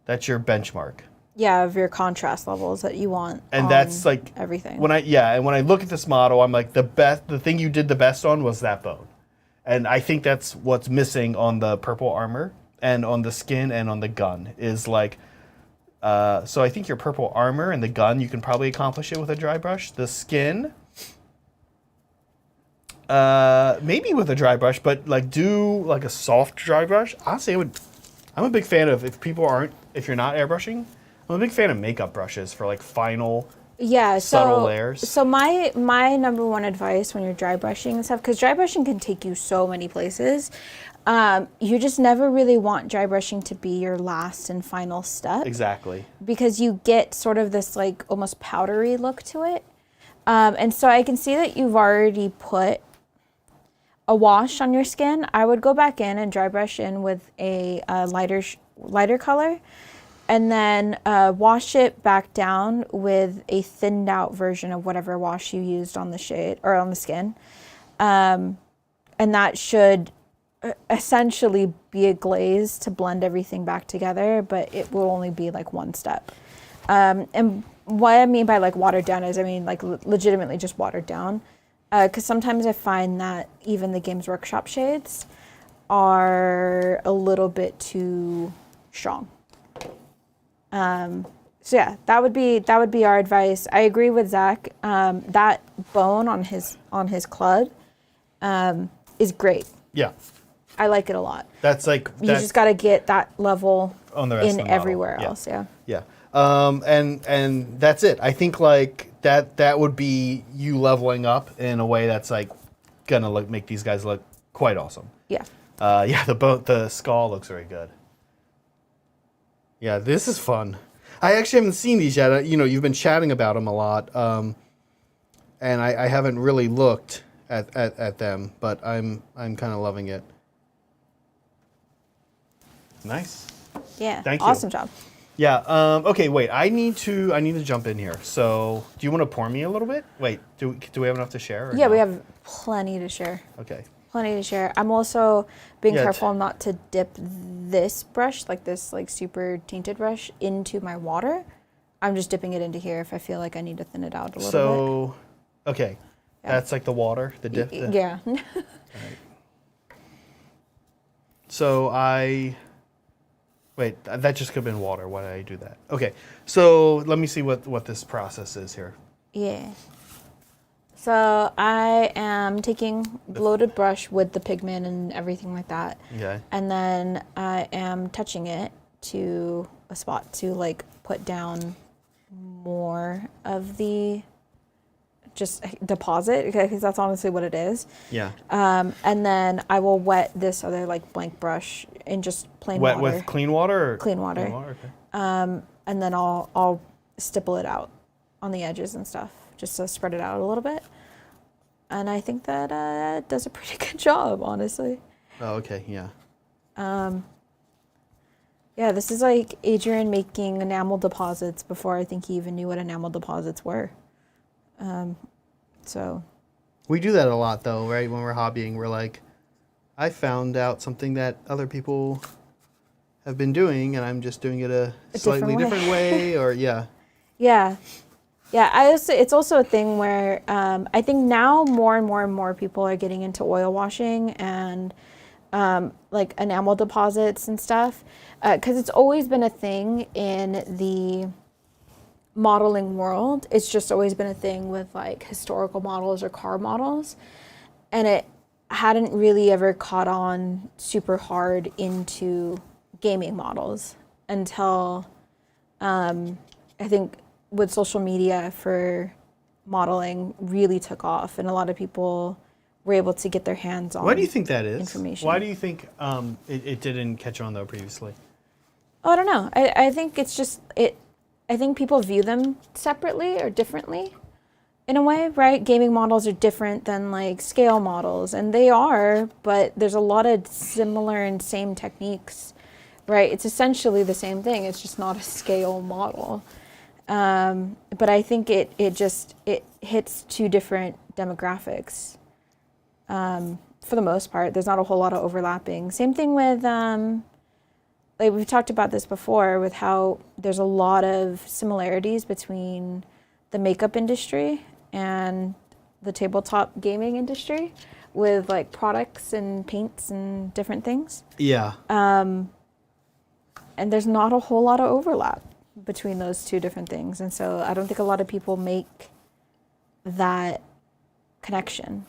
benchmark. Yeah, of your contrast levels that you want. And that's like everything. When I look at this model, I'm like the thing you did the best on was that bone. And I think that's what's missing on the purple armor and on the skin and on the gun is like so I think your purple armor and the gun, you can probably accomplish it with a dry brush. The skin, maybe with a dry brush, but like do like a soft dry brush. Honestly, I'm a big fan of if you're not airbrushing, I'm a big fan of makeup brushes for like final subtle layers. So my number one advice when you're dry brushing and stuff, because dry brushing can take you so many places, you just never really want dry brushing to be your last and final step. Exactly. Because you get sort of this like almost powdery look to it. And so I can see that you've already put a wash on your skin. I would go back in and dry brush in with a lighter color, and then wash it back down with a thinned out version of whatever wash you used on the shade or on the skin. And that should essentially be a glaze to blend everything back together, but it will only be like one step. And what I mean by like watered down is I mean like legitimately just watered down. Because sometimes I find that even the Games Workshop shades are a little bit too strong. So yeah, that would be our advice. I agree with Zach. That bone on his club is great. Yeah. I like it a lot. That's like you just got to get that level on the rest in of the everywhere model. else. Yeah. Yeah. And that's it. I think like that would be you leveling up in a way that's like gonna make these guys look quite awesome. Yeah. Yeah. The skull looks very good. Yeah, this is fun. I actually haven't seen these yet. You've been chatting about them a lot, and I haven't really looked at them, but I'm kind of loving it. Nice. Yeah. Thank you. Awesome job. Yeah. Okay. Wait. I need to jump in here. So, do you want to pour me a little bit? Wait. Do we have enough to share? Yeah, we have plenty to share. Okay. Plenty to share. I'm also being careful not to dip this brush, like this like super tainted brush, into my water. I'm just dipping it into here if I feel like I need to thin it out a little bit. So, okay. Yeah. That's like the water, the dip. Yeah. All right. So wait, that just could have been water. Why did I do that? Okay. So let me see what this process is here. Yeah. So I am taking loaded brush with the pigment and everything like that. Okay. And then I am touching it to a spot to like put down more of the just deposit, because that's honestly what it is. Yeah. And then I will wet this other like blank brush in just plain water. Wet with clean water? Or clean water. Clean water, okay. And then I'll stipple it out on the edges and stuff, just to spread it out a little bit. And I think that it does a pretty good job, honestly. Oh, okay, yeah. Yeah, this is like Adrian making enamel deposits before I think he even knew what enamel deposits were. So. We do that a lot, though, right? When we're hobbying, we're like, I found out something that other people have been doing, and I'm just doing it a slightly different way, or yeah. Yeah. Yeah, it's also a thing where I think now more and more people are getting into oil washing and like enamel deposits and stuff, because it's always been a thing in the modeling world. It's just always been a thing with like historical models or car models, and it hadn't really ever caught on super hard into gaming models until I think with social media for modeling really took off, and a lot of people were able to get their hands on. Why do you think that is? Information. Why do you think it didn't catch on though previously? Oh, I don't know. I think it's just I think people view them separately or differently in a way, right? Gaming models are different than like scale models, and they are, but there's a lot of similar and same techniques, right? It's essentially the same thing. It's just not a scale model. But I think it hits two different demographics. For the most part, there's not a whole lot of overlapping. Same thing with, like we've talked about this before, with how there's a lot of similarities between the makeup industry and the tabletop gaming industry, with like products and paints and different things. Yeah. And there's not a whole lot of overlap between those two different things. And so I don't think a lot of people make that connection.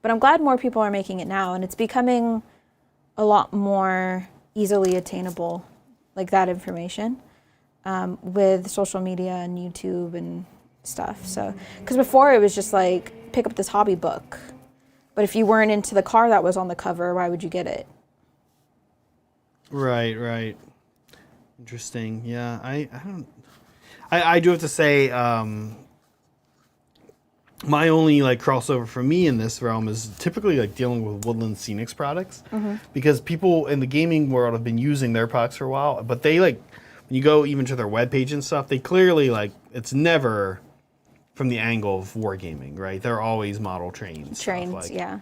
But I'm glad more people are making it now, and it's becoming a lot more easily attainable, like that information, with social media and YouTube and stuff. So, because before it was just like, pick up this hobby book. But if you weren't into the car that was on the cover, why would you get it? Right. Interesting. Yeah, I do have to say, my only like crossover for me in this realm is typically like dealing with Woodland Scenics products, because people in the gaming world have been using their products for a while, but they like, when you go even to their webpage and stuff, they clearly like, it's never from the angle of wargaming, right? They're always model trained. Yeah.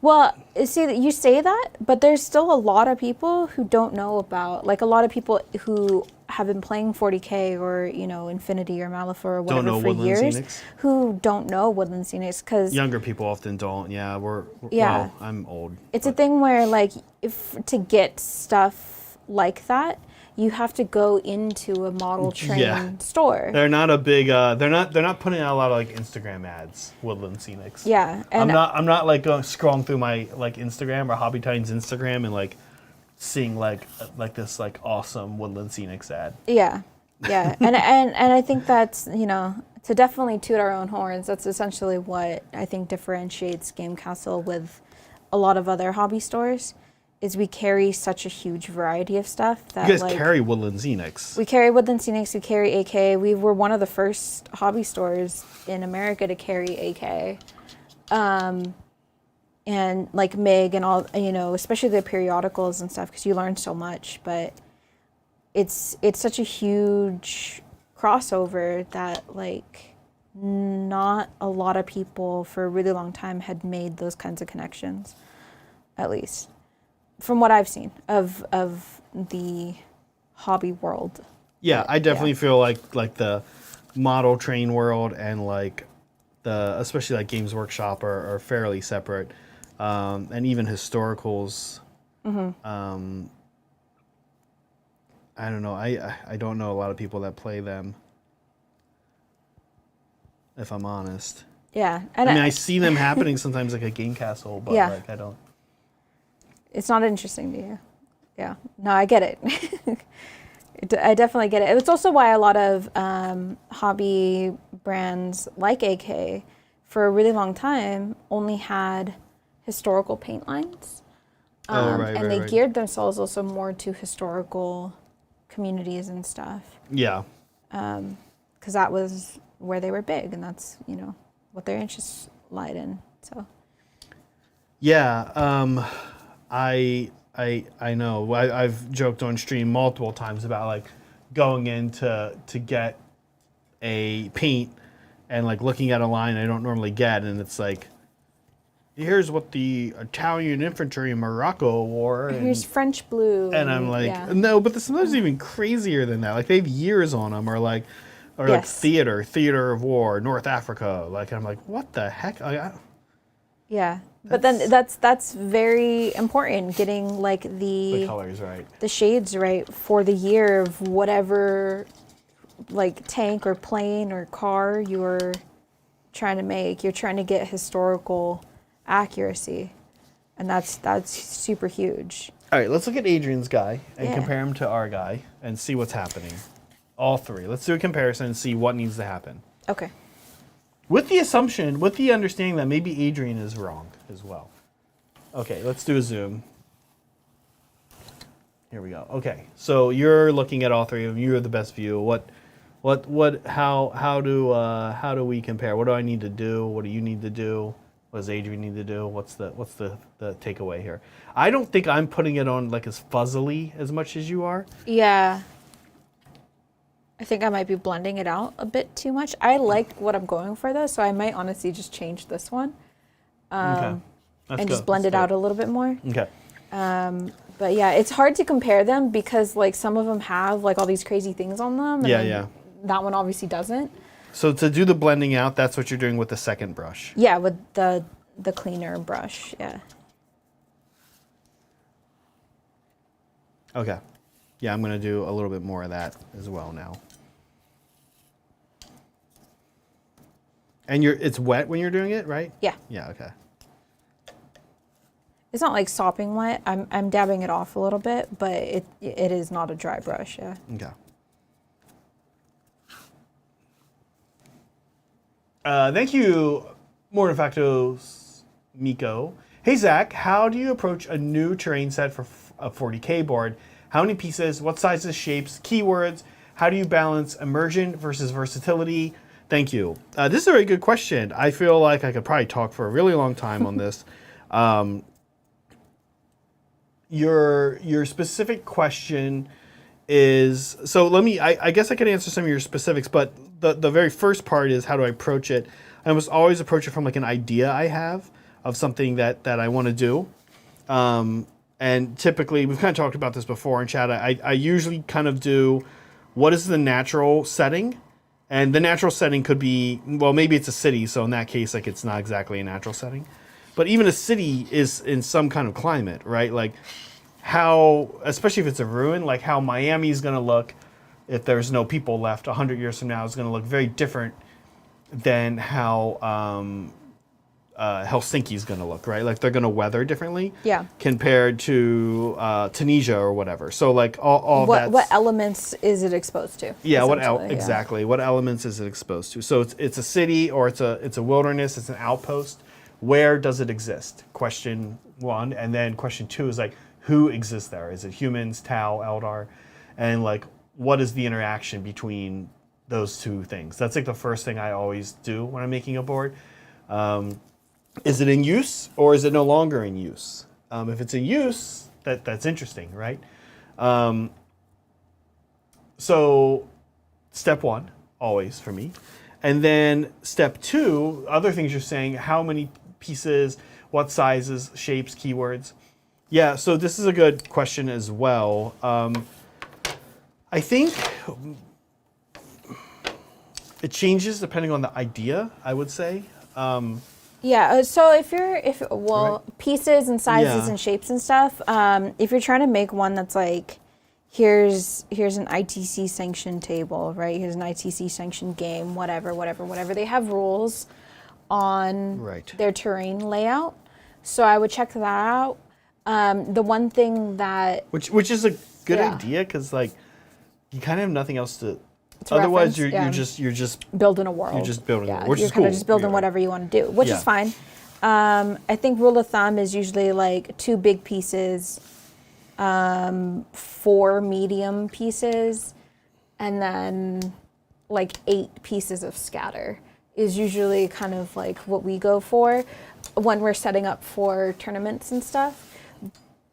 Well, see, you say that, but there's still a lot of people who don't know about, like a lot of people who have been playing 40K or, you know, Infinity or Malifaux or whatever for Woodland years, Scenics? who don't know Woodland Scenics, because Younger people often don't. Yeah, Yeah. well, I'm old. it's a thing where, like, if to get stuff like that, you have to go into a model train store. They're not a big. They're not putting out a lot of like Instagram ads. Woodland Scenics. Yeah, and I'm not like scrolling through my like Instagram or Hobby Titans Instagram and like seeing like this like awesome Woodland Scenics ad. Yeah, and I think that's, you know, to definitely toot our own horns. That's essentially what I think differentiates Game Castle with a lot of other hobby stores. Is we carry such a huge variety of stuff that, You guys like, carry Woodland Scenics. we carry Woodland Scenics, we carry AK. We were one of the first hobby stores in America to carry AK. And like MIG and all, you know, especially the periodicals and stuff, because you learn so much. But it's such a huge crossover that, like, not a lot of people for a really long time had made those kinds of connections, at least from what I've seen of the hobby world. Yeah, I definitely feel like the model train world and like the, especially like Games Workshop are fairly separate, and even historicals. I don't know. I don't know a lot of people that play them, if I'm honest. Yeah, and I mean, I see them happening sometimes, like a Game Castle, but like I don't. It's not interesting to you. Yeah. No, I get it. I definitely get it. It's also why a lot of hobby brands like AK for a really long time only had historical paint lines. And they geared themselves also more to historical communities and stuff. Yeah. Because that was where they were big, and that's, you know, what their interests lied in. So. Yeah. I know. I've joked on stream multiple times about like going in to get a paint and like looking at a line I don't normally get, and it's like, here's what the Italian infantry in Morocco wore. And here's French blue. And I'm like, no, but sometimes even crazier than that. Like they have years on them, or like theater of war, North Africa. Like I'm like, what the heck? Yeah. But then that's very important, getting like the colors right, the shades right for the year of whatever like tank or plane or car you're trying to make. You're trying to get historical accuracy, and that's super huge. All right, let's look at Adrian's guy and compare him to our guy and see what's happening. All three. Let's do a comparison and see what needs to happen. Okay. With the understanding that maybe Adrian is wrong as well. Okay, let's do a zoom. Here we go. Okay, so you're looking at all three of them. You have the best view. How do we compare? What do I need to do? What do you need to do? What does Adrian need to do? What's the takeaway here? I don't think I'm putting it on like as fuzzily as much as you are. Yeah. I think I might be blending it out a bit too much. I like what I'm going for though, so I might honestly just change this one. Okay. And just blend it out a little bit more. Okay. But yeah, it's hard to compare them because like some of them have like all these crazy things on them. And Yeah. That one obviously doesn't. So to do the blending out, that's what you're doing with the second brush. Yeah, with the cleaner brush, yeah. Okay. Yeah, I'm going to do a little bit more of that as well now. And it's wet when you're doing it, right? Yeah. Yeah, okay. It's not like sopping wet. I'm dabbing it off a little bit, but it is not a dry brush, yeah. Okay. Thank you, Mortifactos Miko. Hey, Zach, how do you approach a new terrain set for a 40K board? How many pieces? What sizes, shapes, keywords? How do you balance immersion versus versatility? Thank you. This is a very good question. I feel like I could probably talk for a really long time on this. Your specific question is, so let me, I guess I could answer some of your specifics, but the very first part is how do I approach it? I almost always approach it from like an idea I have of something that I want to do. And typically, we've kind of talked about this before in chat, I usually kind of do what is the natural setting? And the natural setting could be, well, maybe it's a city, so in that case, like it's not exactly a natural setting. But even a city is in some kind of climate, right? Like how, especially if it's a ruin, like how Miami's going to look if there's no people left 100 years from now is going to look very different than how Helsinki's going to look, right? Like they're going to weather differently, yeah, compared to Tunisia or whatever. So like all what elements is it exposed to? Yeah, exactly? What elements is it exposed to? So it's a city or it's a wilderness. It's an outpost. Where does it exist? Question one, and then question two is like who exists there? Is it humans, Tau, Eldar, and like what is the interaction between those two things? That's like the first thing I always do when I'm making a board. Is it in use or is it no longer in use? If it's in use, that's interesting, right? So step one, always for me. And then step two, other things you're saying, how many pieces, what sizes, shapes, keywords. Yeah, so this is a good question as well. I think it changes depending on the idea, I would say. Yeah, so pieces and sizes and shapes and stuff, if you're trying to make one that's like, here's an ITC sanctioned table, right? Here's an ITC sanctioned game, whatever. They have rules on their terrain layout. So I would check that out. The one thing that... Which is a good idea, because like, you kind of have nothing else to... Otherwise, you're just building a world. You're just building a world, which is cool. You're kind of just building whatever you want to do, which is fine. I think rule of thumb is usually like 2 big pieces, 4 medium pieces, and then like 8 pieces of scatter is usually kind of like what we go for when we're setting up for tournaments and stuff.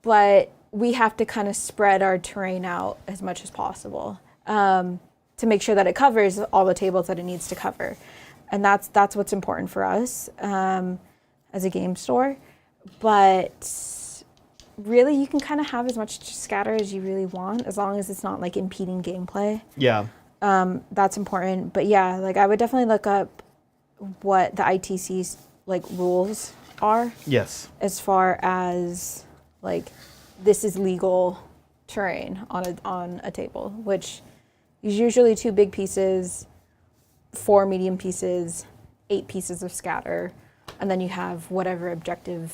But we have to kind of spread our terrain out as much as possible. To make sure that it covers all the tables that it needs to cover. And that's what's important for us as a game store. But really, you can kind of have as much scatter as you really want, as long as it's not like impeding gameplay. Yeah. That's important. But yeah, like I would definitely look up what the ITC's like rules are. Yes. As far as like, this is legal terrain on a table, which is usually 2 big pieces, 4 medium pieces, 8 pieces of scatter, and then you have whatever objective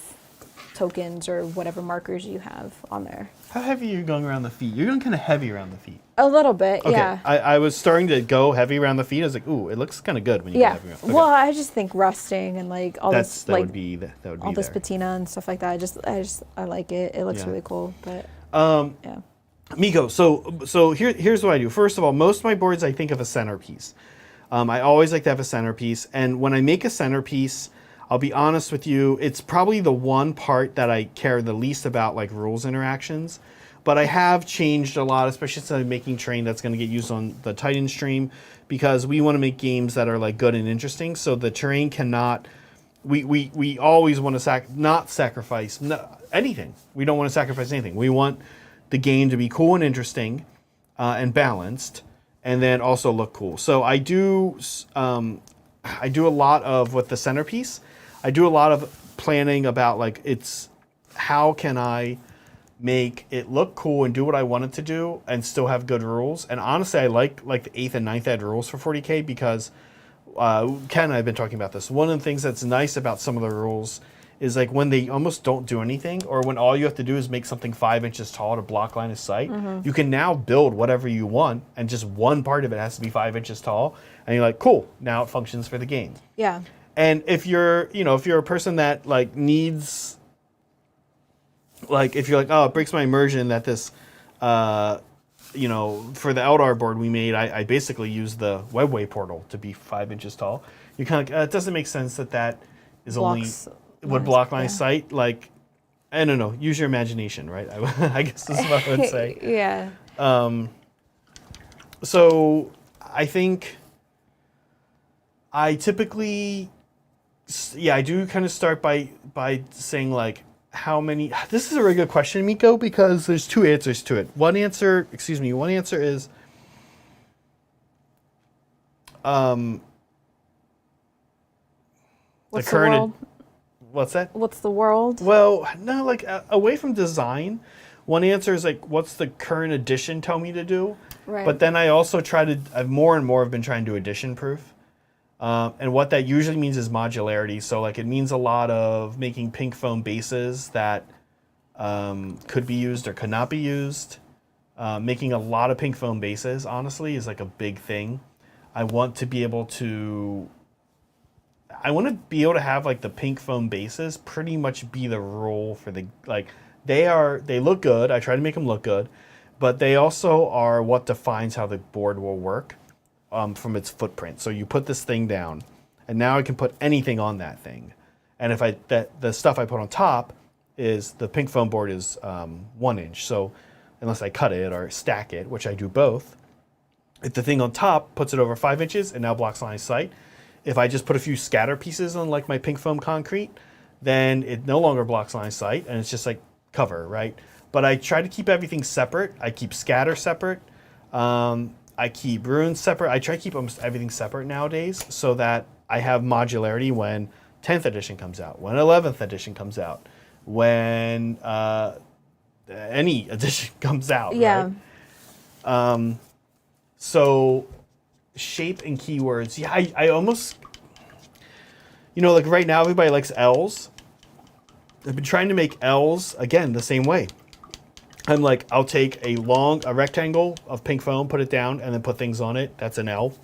tokens or whatever markers you have on there. How heavy are you going around the feet? You're going kind of heavy around the feet. A little bit, okay. Yeah. I was starting to go heavy around the feet. I was like, ooh, it looks kind of good when you go heavy around. Okay. Well, I just think rusting and like all this, that would be all this patina and stuff like that. I like it. It looks really cool, but yeah. Miko, so here's what I do. First of all, most of my boards I think of a centerpiece. I always like to have a centerpiece, and when I make a centerpiece, I'll be honest with you, it's probably the one part that I care the least about, like rules interactions. But I have changed a lot, especially since I'm making terrain that's going to get used on the Titan stream, because we want to make games that are like good and interesting. So the terrain cannot. We always want to not sacrifice anything. We don't want to sacrifice anything. We want the game to be cool and interesting, and balanced, and then also look cool. So I do a lot of with the centerpiece. I do a lot of planning about like how can I make it look cool and do what I want it to do and still have good rules. And honestly, I like the 8th and 9th ed rules for 40K because Ken and I have been talking about this. One of the things that's nice about some of the rules is like when they almost don't do anything, or when all you have to do is make something 5 inches tall to block line of sight, you can now build whatever you want, and just one part of it has to be 5 inches tall, and you're like, cool, now it functions for the game. Yeah. And if you're a person that like needs, like if you're like, oh, it breaks my immersion that this, for the Eldar board we made, I basically used the webway portal to be 5 inches tall. You kind of it doesn't make sense that is Blocks would block my sight. Like, I don't know, use your imagination, right? I guess that's what I would say. Yeah. So I think I typically, I do kind of start by saying like how many. This is a really good question, Miko, because there's two answers to it. One answer is What's the current. the world? What's that? What's the world? Well, no, like away from design, one answer is like, what's the current edition tell me to do? Right. But then I also I've more and more have been trying to do edition proof. And what that usually means is modularity. So like it means a lot of making pink foam bases that could be used or could not be used. Making a lot of pink foam bases, honestly, is like a big thing. I want to be able to have like the pink foam bases pretty much be the rule for the, like, they look good. I try to make them look good, but they also are what defines how the board will work from its footprint. So you put this thing down, and now I can put anything on that thing. And if the stuff I put on top is the pink foam board is 1 inch. So unless I cut it or stack it, which I do both, if the thing on top puts it over 5 inches and now blocks line of sight, if I just put a few scatter pieces on like my pink foam concrete, then it no longer blocks line of sight and it's just like cover, right? But I try to keep everything separate. I keep scatter separate. I keep runes separate. I try to keep almost everything separate nowadays so that I have modularity when 10th edition comes out, when 11th edition comes out, when any edition comes out, Yeah. right? So shape and keywords. Yeah, I almost, like right now everybody likes L's. I've been trying to make L's, again, the same way. I'm like, I'll take a rectangle of pink foam, put it down, and then put things on it. That's an L.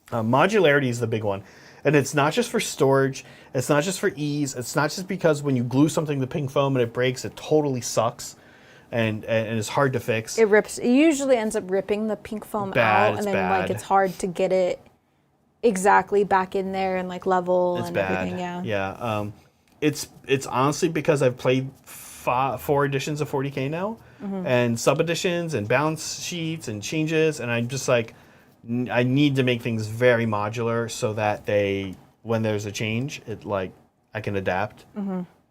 Modularity is the big one. And it's not just for storage. It's not just for ease. It's not just because when you glue something to pink foam and it breaks, it totally sucks and it's hard to fix. It rips. It usually ends up ripping the pink foam out, and then like it's hard to get it exactly back in there and like level and everything. Yeah. Yeah. It's honestly because I've played 4 editions of 40K now, and sub editions and balance sheets and changes, and I'm just like, I need to make things very modular so that when there's a change, I can adapt.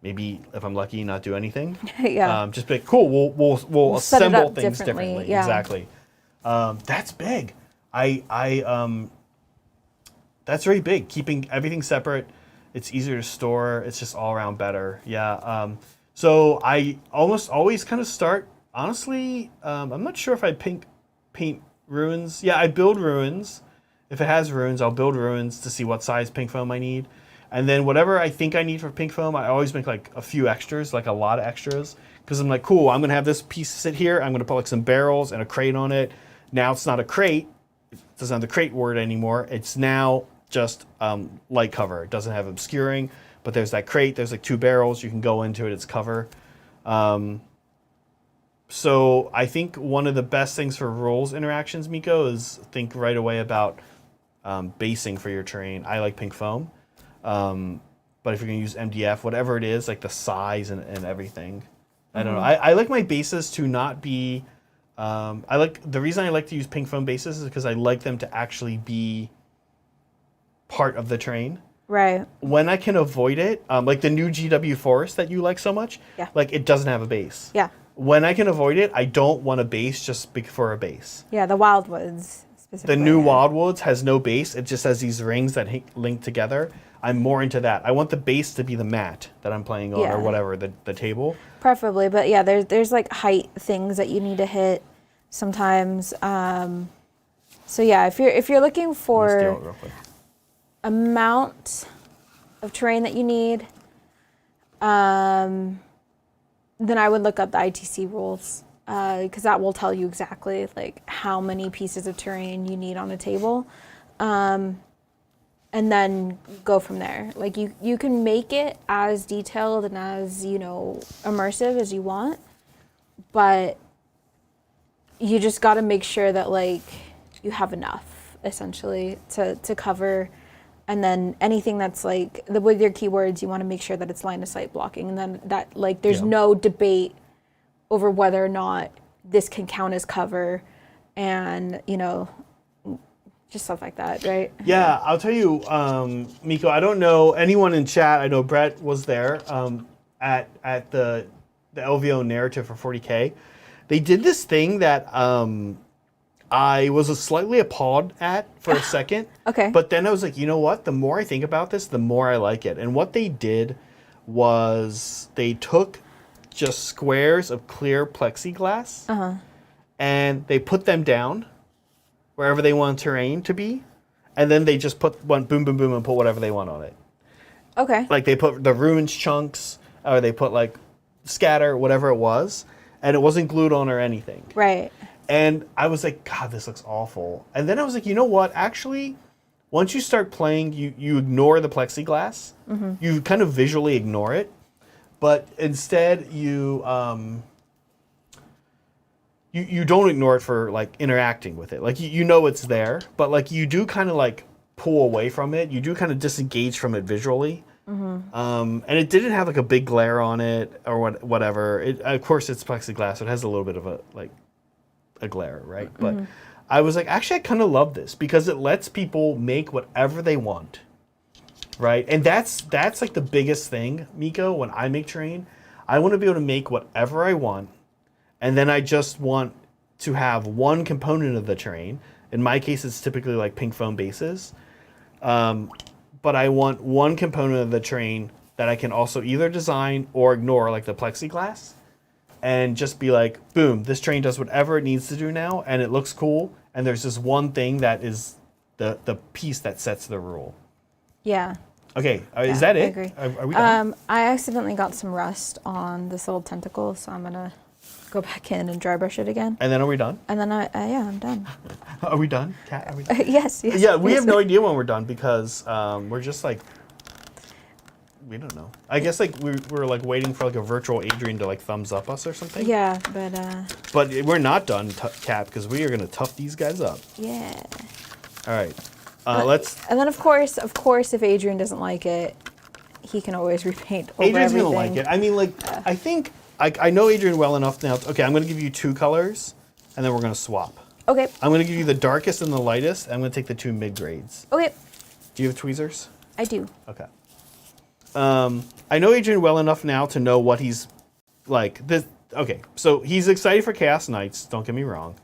Maybe if I'm lucky, not do anything. Yeah. Just be like, cool. We'll assemble things differently. Yeah. Exactly. That's big. That's very big. Keeping everything separate. It's easier to store. It's just all around better. Yeah. So I almost always kind of start. Honestly, I'm not sure if I paint ruins. Yeah, I build ruins. If it has ruins, I'll build ruins to see what size pink foam I need. And then whatever I think I need for pink foam, I always make like a few extras, like a lot of extras. Because I'm like, cool, I'm going to have this piece sit here. I'm going to put like some barrels and a crate on it. Now it's not a crate. It doesn't have the crate word anymore. It's now just light cover. It doesn't have obscuring, but there's that crate. There's like 2 barrels. You can go into it. It's cover. So I think one of the best things for rules interactions, Miko, is think right away about basing for your terrain. I like pink foam. But if you're going to use MDF, whatever it is, like the size and everything. I don't know. I like my bases to not be... the reason I like to use pink foam bases is because I like them to actually be part of the terrain. Right. When I can avoid it, like the new GW Forest that you like so much, like it doesn't have a base. Yeah. When I can avoid it, I don't want a base just for a base. Yeah, the Wildwoods specifically. The new Wildwoods has no base. It just has these rings that link together. I'm more into that. I want the base to be the mat that I'm playing on or whatever, the table. Preferably, but yeah, there's like height things that you need to hit sometimes. So yeah, if you're looking for amount of terrain that you need, then I would look up the ITC rules because that will tell you exactly like how many pieces of terrain you need on a table, and then go from there. Like you can make it as detailed and as immersive as you want, but you just got to make sure that like you have enough essentially to cover. And then anything that's like with your keywords, you want to make sure that it's line of sight blocking, and then that like there's no debate over whether or not this can count as cover, and just stuff like that, right? Yeah, I'll tell you, Miko. I don't know anyone in chat. I know Brett was there at the LVO narrative for 40K. They did this thing that I was slightly appalled at for a second. Okay. But then I was like, you know what? The more I think about this, the more I like it. And what they did was they took just squares of clear plexiglass and they put them down wherever they want terrain to be. And then they just went boom, boom, boom, and put whatever they want on it. Okay. Like they put the ruins chunks, or they put like scatter, whatever it was. And it wasn't glued on or anything. Right. And I was like, God, this looks awful. And then I was like, you know what? Actually, once you start playing, you ignore the plexiglass. You kind of visually ignore it. But instead, you don't ignore it for like interacting with it. Like you know it's there, but like you do kind of like pull away from it. You do kind of disengage from it visually. And it didn't have like a big glare on it or whatever. Of course, it's plexiglass, so it has a little bit of a glare, right? But I was like, actually, I kind of love this because it lets people make whatever they want, right? And that's like the biggest thing, Miko. When I make terrain, I want to be able to make whatever I want, and then I just want to have one component of the terrain. In my case, it's typically like pink foam bases. But I want one component of the terrain that I can also either design or ignore, like the plexiglass, and just be like, boom, this terrain does whatever it needs to do now, and it looks cool, and there's this one thing that is the piece that sets the rule. Yeah. Okay, is that it? I agree. Are we done? I accidentally got some rust on this little tentacle, so I'm going to go back in and dry brush it again. And then are we done? And then I'm done. Are we done, Kat? Are we done? Yes. Yeah, we have no idea when we're done because we're just like, we don't know. I guess like we're like waiting for like a virtual Adrian to like thumbs up us or something. Yeah, but we're not done, Kat, because we are gonna tough these guys up. Yeah. All right, let's. And then of course, if Adrian doesn't like it, he can always repaint over Adrian's everything. gonna like it. I mean, like I think I know Adrian well enough now. Okay, I'm gonna give you two colors, and then we're gonna swap. Okay. I'm gonna give you the darkest and the lightest. I'm gonna take the two mid grades. Okay. Do you have tweezers? I do. Okay. I know Adrian well enough now to know what he's like. Okay, so he's excited for Chaos Knights, don't get me wrong.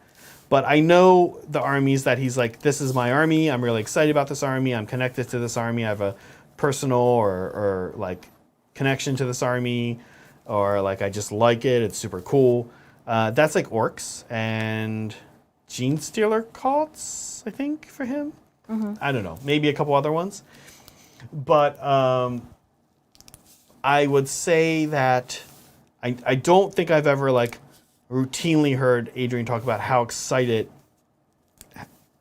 But I know the armies that he's like, this is my army. I'm really excited about this army. I'm connected to this army. I have a personal or like connection to this army. Or like, I just like it. It's super cool. That's like Orcs and Gene Stealer Cults, I think, for him. I don't know. Maybe a couple other ones. But I would say that I don't think I've ever like routinely heard Adrian talk about how excited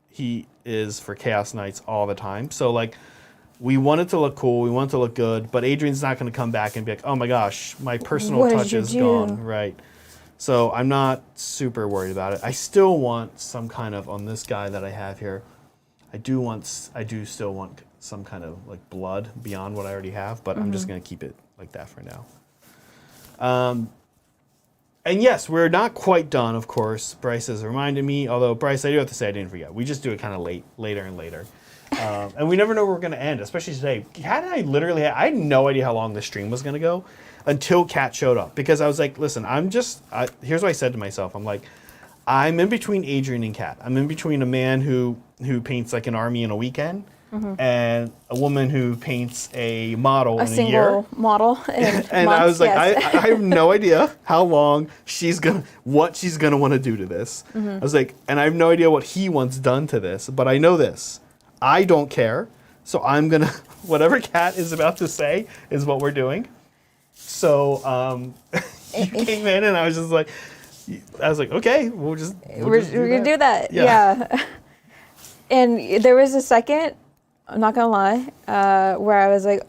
he is for Chaos Knights all the time. So like we want it to look cool, we want it to look good, but Adrian's not going to come back and be like, oh my gosh, my personal touch is gone. Right. So I'm not super worried about it. I still want some kind of, on this guy that I have here, I do still want some kind of like blood beyond what I already have, but I'm just going to keep it like that for now. And yes, we're not quite done, of course. Bryce has reminded me, although Bryce, I do have to say I didn't forget. We just do it kind of later and later. And we never know where we're going to end, especially today. Kat and I had no idea how long the stream was going to go until Kat showed up. Because I was like, listen, here's what I said to myself. I'm like, I'm in between Adrian and Kat. I'm in between a man who paints like an army in a weekend and a woman who paints a model in a year. A single model and I was like, yes. I have no idea how long what she's gonna want to do to this. I was like, and I have no idea what he wants done to this, but I know this. I don't care, so I'm gonna, whatever Kat is about to say is what we're doing. So you came in and I was like, okay, we're gonna do that. Yeah. And there was a second, I'm not gonna lie, where I was like,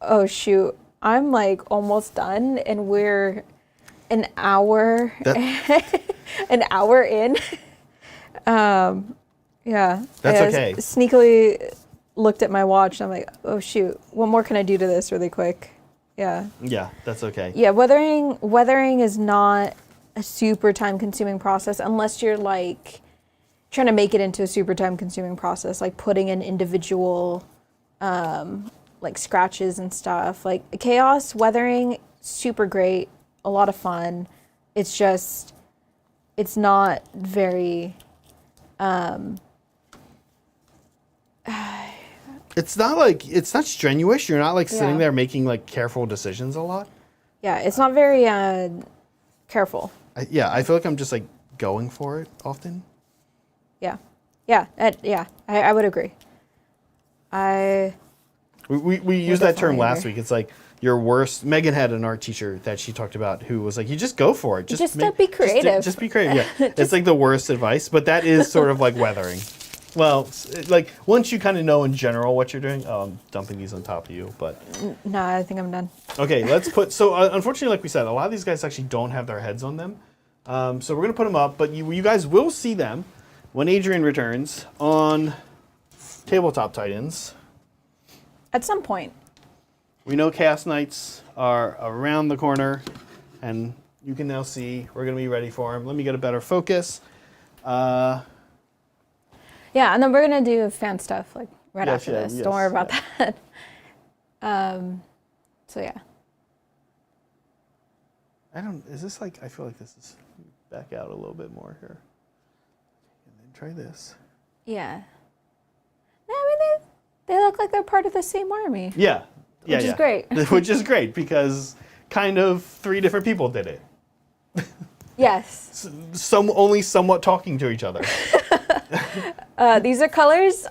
oh shoot, I'm like almost done and we're an hour an hour in. Yeah. That's okay. Sneakily looked at my watch and I'm like, oh shoot, what more can I do to this really quick? Yeah. Yeah, that's okay. Yeah, weathering is not a super time consuming process unless you're like trying to make it into a super time consuming process, like putting in individual like scratches and stuff. Like chaos weathering, super great, a lot of fun. It's just, it's not very it's not strenuous. You're not like sitting there making like careful decisions a lot. Yeah, it's not very careful. I feel like I'm just like going for it often. Yeah, I would agree. We used that term last week. It's like your worst. Megan had an art teacher that she talked about who was like, you just go for it. Just be creative. Just be creative. Yeah, it's like the worst advice, but that is sort of like weathering. Well, like once you kind of know in general what you're doing. Oh, I'm dumping these on top of you, but no, I think I'm done. Okay, let's put. So unfortunately, like we said, a lot of these guys actually don't have their heads on them. So we're gonna put them up, but you guys will see them when Adrian returns on Tabletop Titans. At some point. We know Chaos Knights are around the corner, and you can now see we're going to be ready for them. Let me get a better focus. Yeah, and then we're going to do fan stuff like after this. Don't worry about that. So yeah. Is this like, I feel like this is back out a little bit more here. And then try this. Yeah. I mean, they look like they're part of the same army. Yeah. Which is great. Which is great because kind of 3 different people did it. Yes. Only somewhat talking to each other. These are colors.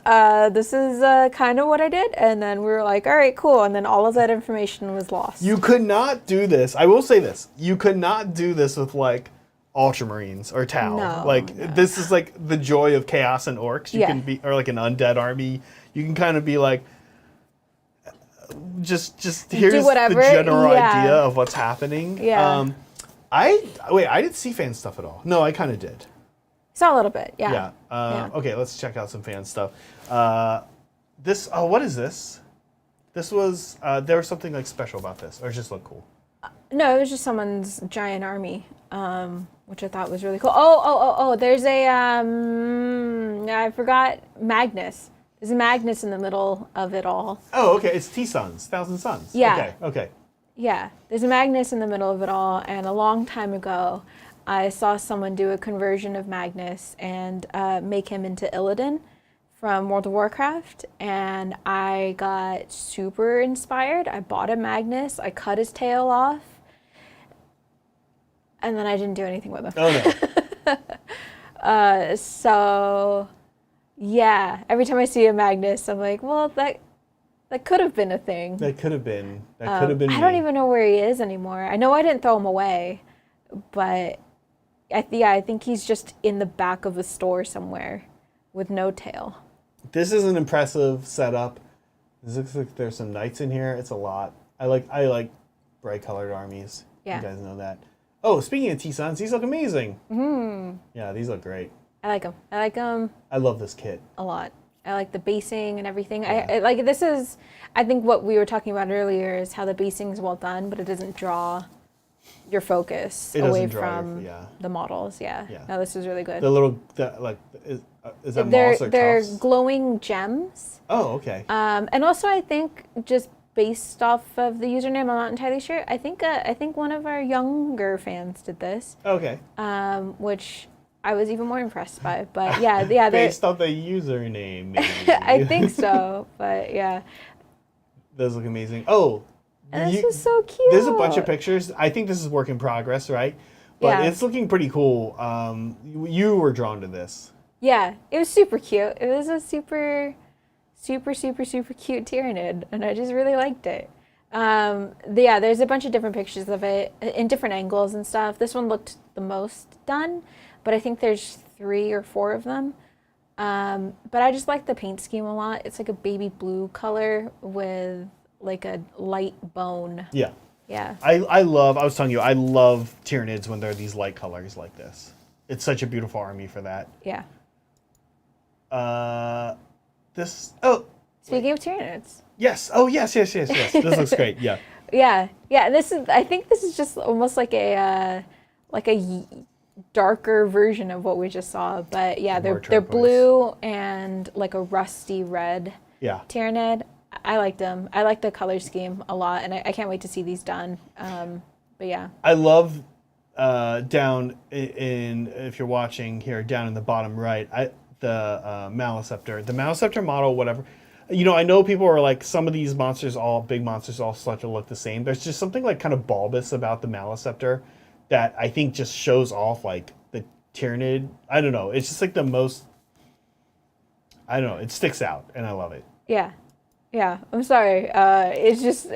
This is kind of what I did. And then we were like, all right, cool. And then all of that information was lost. You could not do this. I will say this. You could not do this with like Ultramarines or Tau. This is like the joy of chaos and orcs. You can be, or like an undead army. You can kind of be like, just here's the general idea of what's happening. Yeah. I didn't see fan stuff at all. No, I kind of did. Saw a little bit. Yeah. Okay, let's check out some fan stuff. What is this? This was there was something like special about this, or it just looked cool. No, it was just someone's giant army, which I thought was really cool. Oh! There's a I forgot Magnus. There's a Magnus in the middle of it all. Oh, okay. It's T-Suns, Thousand Suns. Yeah. Okay. Yeah. There's a Magnus in the middle of it all, and a long time ago, I saw someone do a conversion of Magnus and make him into Illidan from World of Warcraft, and I got super inspired. I bought a Magnus. I cut his tail off, and then I didn't do anything with him. Oh, no. So... yeah, every time I see a Magnus, I'm like, well, that could have been a thing. That could have been. That could have been. I don't even know where he is anymore. I know I didn't throw him away, but I think he's just in the back of a store somewhere with no tail. This is an impressive setup. This looks like there's some knights in here. It's a lot. I like bright colored armies. Yeah. You guys know that. Oh, speaking of T-Suns, these look amazing. Yeah, these look great. I like them. I like them I love this kit. a lot. I like the basing and everything. Yeah. I like this is, I think what we were talking about earlier is how the basing is well done, but it doesn't draw your focus away from the models. Yeah. No, this is really good. The little, is that moss or They're tufts? glowing gems. Oh, okay. And also I think just based off of the username, I'm not entirely sure. I think one of our younger fans did this. Okay. Which I was even more impressed by. But yeah, based off the username, maybe. I think so. But yeah. Those look amazing. Oh, And this is so cute. There's a bunch of pictures. I think this is work in progress, right? But it's looking pretty cool. You were drawn to this. Yeah, it was super cute. It was a super cute Tyranid, and I just really liked it. There's a bunch of different pictures of it in different angles and stuff. This one looked the most done, but I think there's 3 or 4 of them. But I just like the paint scheme a lot. It's like a baby blue color with like a light bone. Yeah. Yeah. I was telling you, I love Tyranids when they're these light colors like this. It's such a beautiful army for that. Yeah. Speaking of Tyranids. Yes. Oh, yes. This looks great. Yeah. Yeah. I think this is just almost like a darker version of what we just saw. But yeah, they're blue and like a rusty red. Yeah. Tyranid. I liked them. I like the color scheme a lot, and I can't wait to see these done. But yeah. I love down in if you're watching here down in the bottom right, the Maliceptor. The Maliceptor model, whatever. You know, I know people are like, some of these monsters, all big monsters, all start to look the same. There's just something like kind of bulbous about the Maliceptor that I think just shows off like the Tyranid. I don't know. It's just like the most, I don't know. It sticks out, and I love it. Yeah. Yeah. I'm sorry. It's just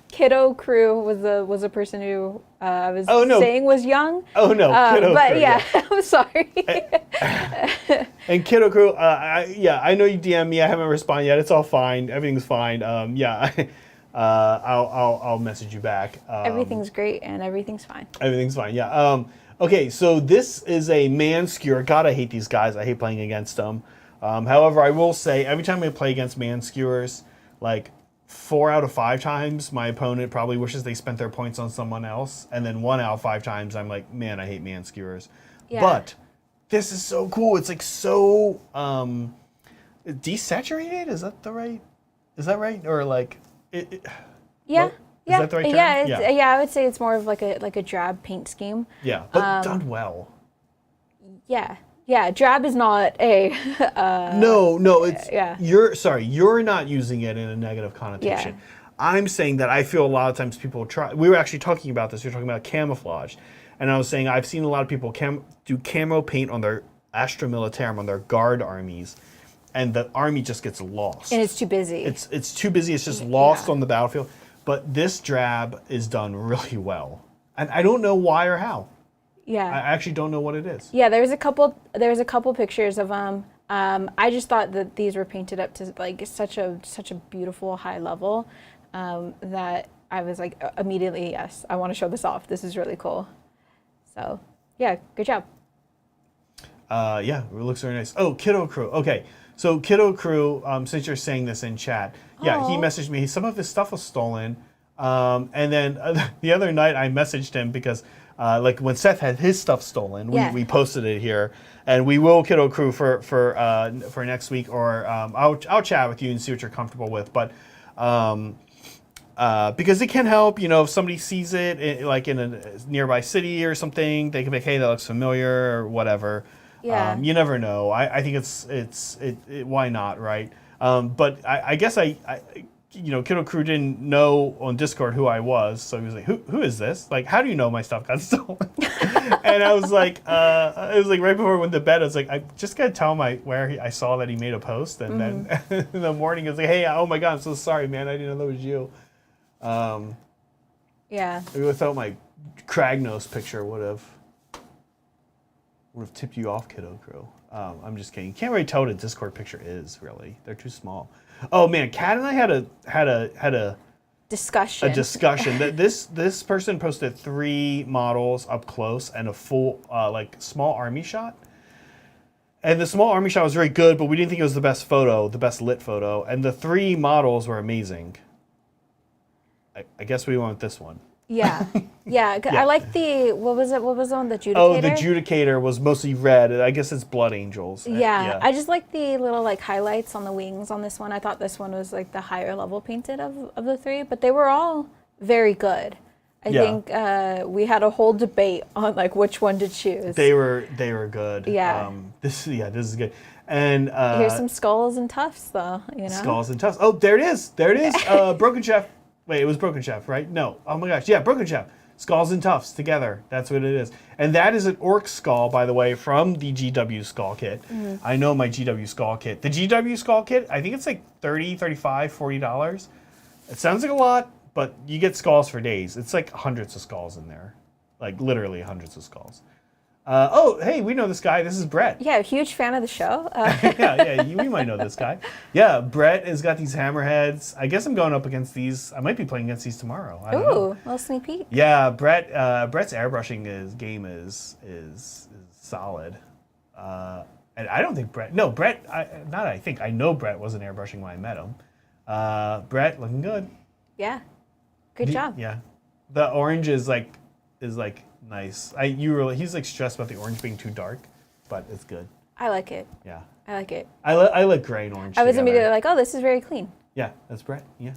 Kiddo Crew was a person who I was saying was young. Oh no, Kiddo but Crew. Yeah, I'm sorry. And Kiddo Crew, I know you DM me. I haven't responded yet. It's all fine. Everything's fine. I'll message you back. Everything's great and everything's fine. Everything's fine. Yeah. Okay, so this is a man skewer. God, I hate these guys. I hate playing against them. However, I will say every time I play against man skewers, like 4 out of 5 times, my opponent probably wishes they spent their points on someone else, and then 1 out of 5 times, I'm like, man, I hate man skewers. Yeah. But this is so cool. It's like so desaturated. Is that right? Or like it yeah. Is that the right term? Yeah, I would say it's more of like a drab paint scheme. Yeah, but done well. Yeah, drab is not a. No, it's you're not using it in a negative connotation. Yeah. I'm saying that I feel a lot of times people try. We were actually talking about this. We were talking about camouflage, and I was saying I've seen a lot of people do camo paint on their Astra Militarum, on their guard armies, and the army just gets lost. And it's too busy. It's too busy. It's just lost on the battlefield. But this drab is done really well, and I don't know why or how. Yeah. I actually don't know what it is. Yeah, there was a couple pictures of them. I just thought that these were painted up to like such a beautiful high level that I was like immediately, yes, I want to show this off. This is really cool. So yeah, good job. Yeah, it looks very nice. Oh, Kiddo Crew. Okay, so Kiddo Crew. Since you're saying this in chat, yeah, he messaged me. Some of his stuff was stolen, and then the other night I messaged him because. Like when Seth had his stuff stolen, we posted it here, and we will Kiddo Crew for next week, or I'll chat with you and see what you're comfortable with. But because it can help, you know, if somebody sees it like in a nearby city or something, they can be like, hey, that looks familiar or whatever. Yeah. You never know. I think it's why not, right? But I guess you know, Kiddo Crew didn't know on Discord who I was, so he was like, "Who is this? Like, how do you know my stuff got stolen?" And I was like, it was like right before we went to bed. I was like, I just gotta tell him I saw that he made a post, and then in the morning, it was like, "Hey, oh my god, I'm so sorry, man. I didn't know that was you." Yeah. Maybe without my Kragnos picture would have tipped you off, Kiddo Crew. I'm just kidding. You can't really tell what a Discord picture is, really. They're too small. Oh man, Kat and I had a discussion. A discussion. This person posted 3 models up close and a full like small army shot. And the small army shot was very good, but we didn't think it was the best photo, the best lit photo. And the 3 models were amazing. I guess we went with this one. Yeah. Yeah. I like the, what was the one, the Judicator? Oh, the Judicator was mostly red. I guess it's Blood Angels. Yeah. I just like the little like highlights on the wings on this one. I thought this one was like the higher level painted of the 3, but they were all very good. I think we had a whole debate on like which one to choose. They were good. Yeah. This is good. And here's some skulls and tufts though, you know. Skulls and tufts. Oh, there it is. There it is. Broken Chef. Wait, it was Broken Chef, right? No. Oh my gosh. Yeah, Broken Chef. Skulls and Tufts together. That's what it is. And that is an orc skull, by the way, from the GW skull kit. I know my GW skull kit. The GW skull kit, I think it's like $30, $35, $40. It sounds like a lot, but you get skulls for days. It's like hundreds of skulls in there. Like literally hundreds of skulls. Oh, hey, we know this guy. This is Brett. Yeah, huge fan of the show. We might know this guy. Yeah, Brett has got these hammerheads. I guess I'm going up against these. I might be playing against these tomorrow. I don't know. A little sneak peek. Yeah, Brett's airbrushing game is solid. And I don't think Brett. No, Brett. I know Brett wasn't airbrushing when I met him. Brett looking good. Yeah, good job. Yeah, the orange is like nice. He's like stressed about the orange being too dark, but it's good. I like it. Yeah, I like it. I like gray and orange. I was immediately like, oh, this is very clean. Yeah, that's Brett. Yeah.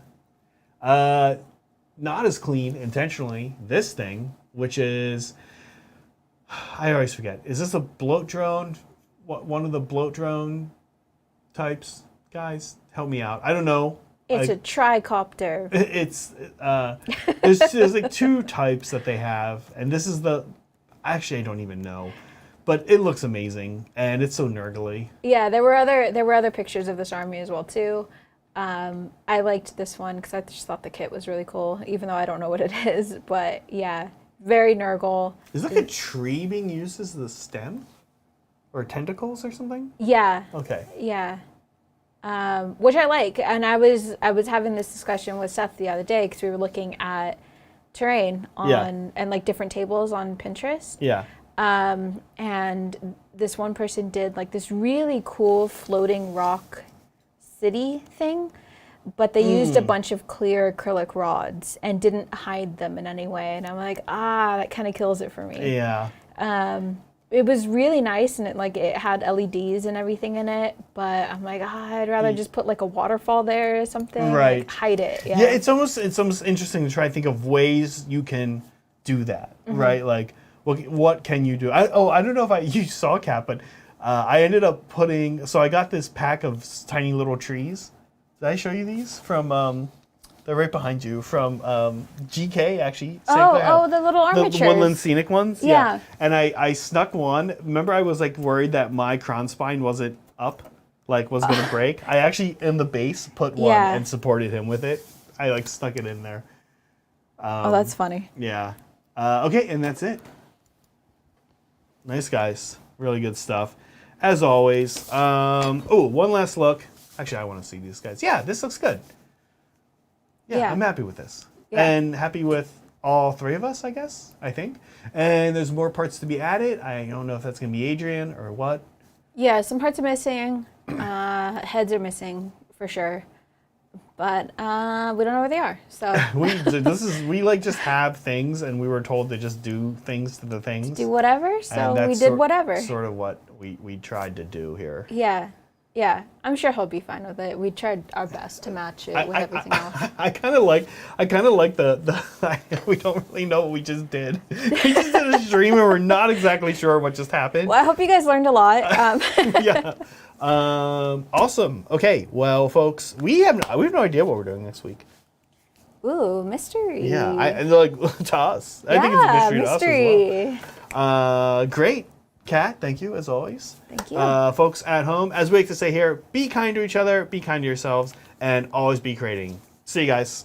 Not as clean intentionally. This thing, which is, I always forget. Is this a bloat drone? One of the bloat drone types? Guys, help me out. I don't know. It's a tricopter. It's there's like 2 types that they have, and this is actually I don't even know, but it looks amazing and it's so nurgly. Yeah, there were other pictures of this army as well too. I liked this one because I just thought the kit was really cool, even though I don't know what it is. But yeah, very nurgle. Is like a tree being used as the stem, or tentacles or something? Yeah. Okay. Yeah. Which I like, and I was having this discussion with Seth the other day because we were looking at terrain and like different tables on Pinterest. Yeah. And this one person did like this really cool floating rock city thing, but they used a bunch of clear acrylic rods and didn't hide them in any way. And I'm like, that kind of kills it for me. Yeah. It was really nice, and it had LEDs and everything in it, but I'm like, I'd rather just put like a waterfall there or something. Right. Like, hide it. Yeah, it's almost interesting to try to think of ways you can do that, right? Like, what can you do? I don't know if you saw, Kat, but I ended up so I got this pack of tiny little trees. Did I show you these from? They're right behind you from GK, actually. The little armatures. The Woodland Scenic ones? Yeah. And I snuck one. Remember, I was like worried that my crown spine wasn't up, like was going to break. I actually, in the base, put one and supported him with it. I like stuck it in there. That's funny. Yeah. Okay, and that's it. Nice, guys. Really good stuff. As always. One last look. Actually, I want to see these guys. Yeah, this looks good. Yeah, I'm happy with this. Yeah. And happy with all 3 of us, I think. And there's more parts to be added. I don't know if that's going to be Adrian or what. Yeah, some parts are missing. Heads are missing for sure. But we don't know where they are. So we like just have things, and we were told to just do things to the things. Do whatever, so we did whatever. Sort of what we tried to do here. Yeah. Yeah, I'm sure he'll be fine with it. We tried our best to match it with everything else. I kind of like the we don't really know what we just did. We just did a stream and we're not exactly sure what just happened. Well, I hope you guys learned a lot. Yeah. Awesome. Okay. Well, folks, we have no idea what we're doing next week. Ooh, mystery. Yeah, to us. I think it's a mystery to us as well. Great. Kat, thank you, as always. Thank you. Folks at home, as we like to say here, be kind to each other, be kind to yourselves, and always be creating. See you guys.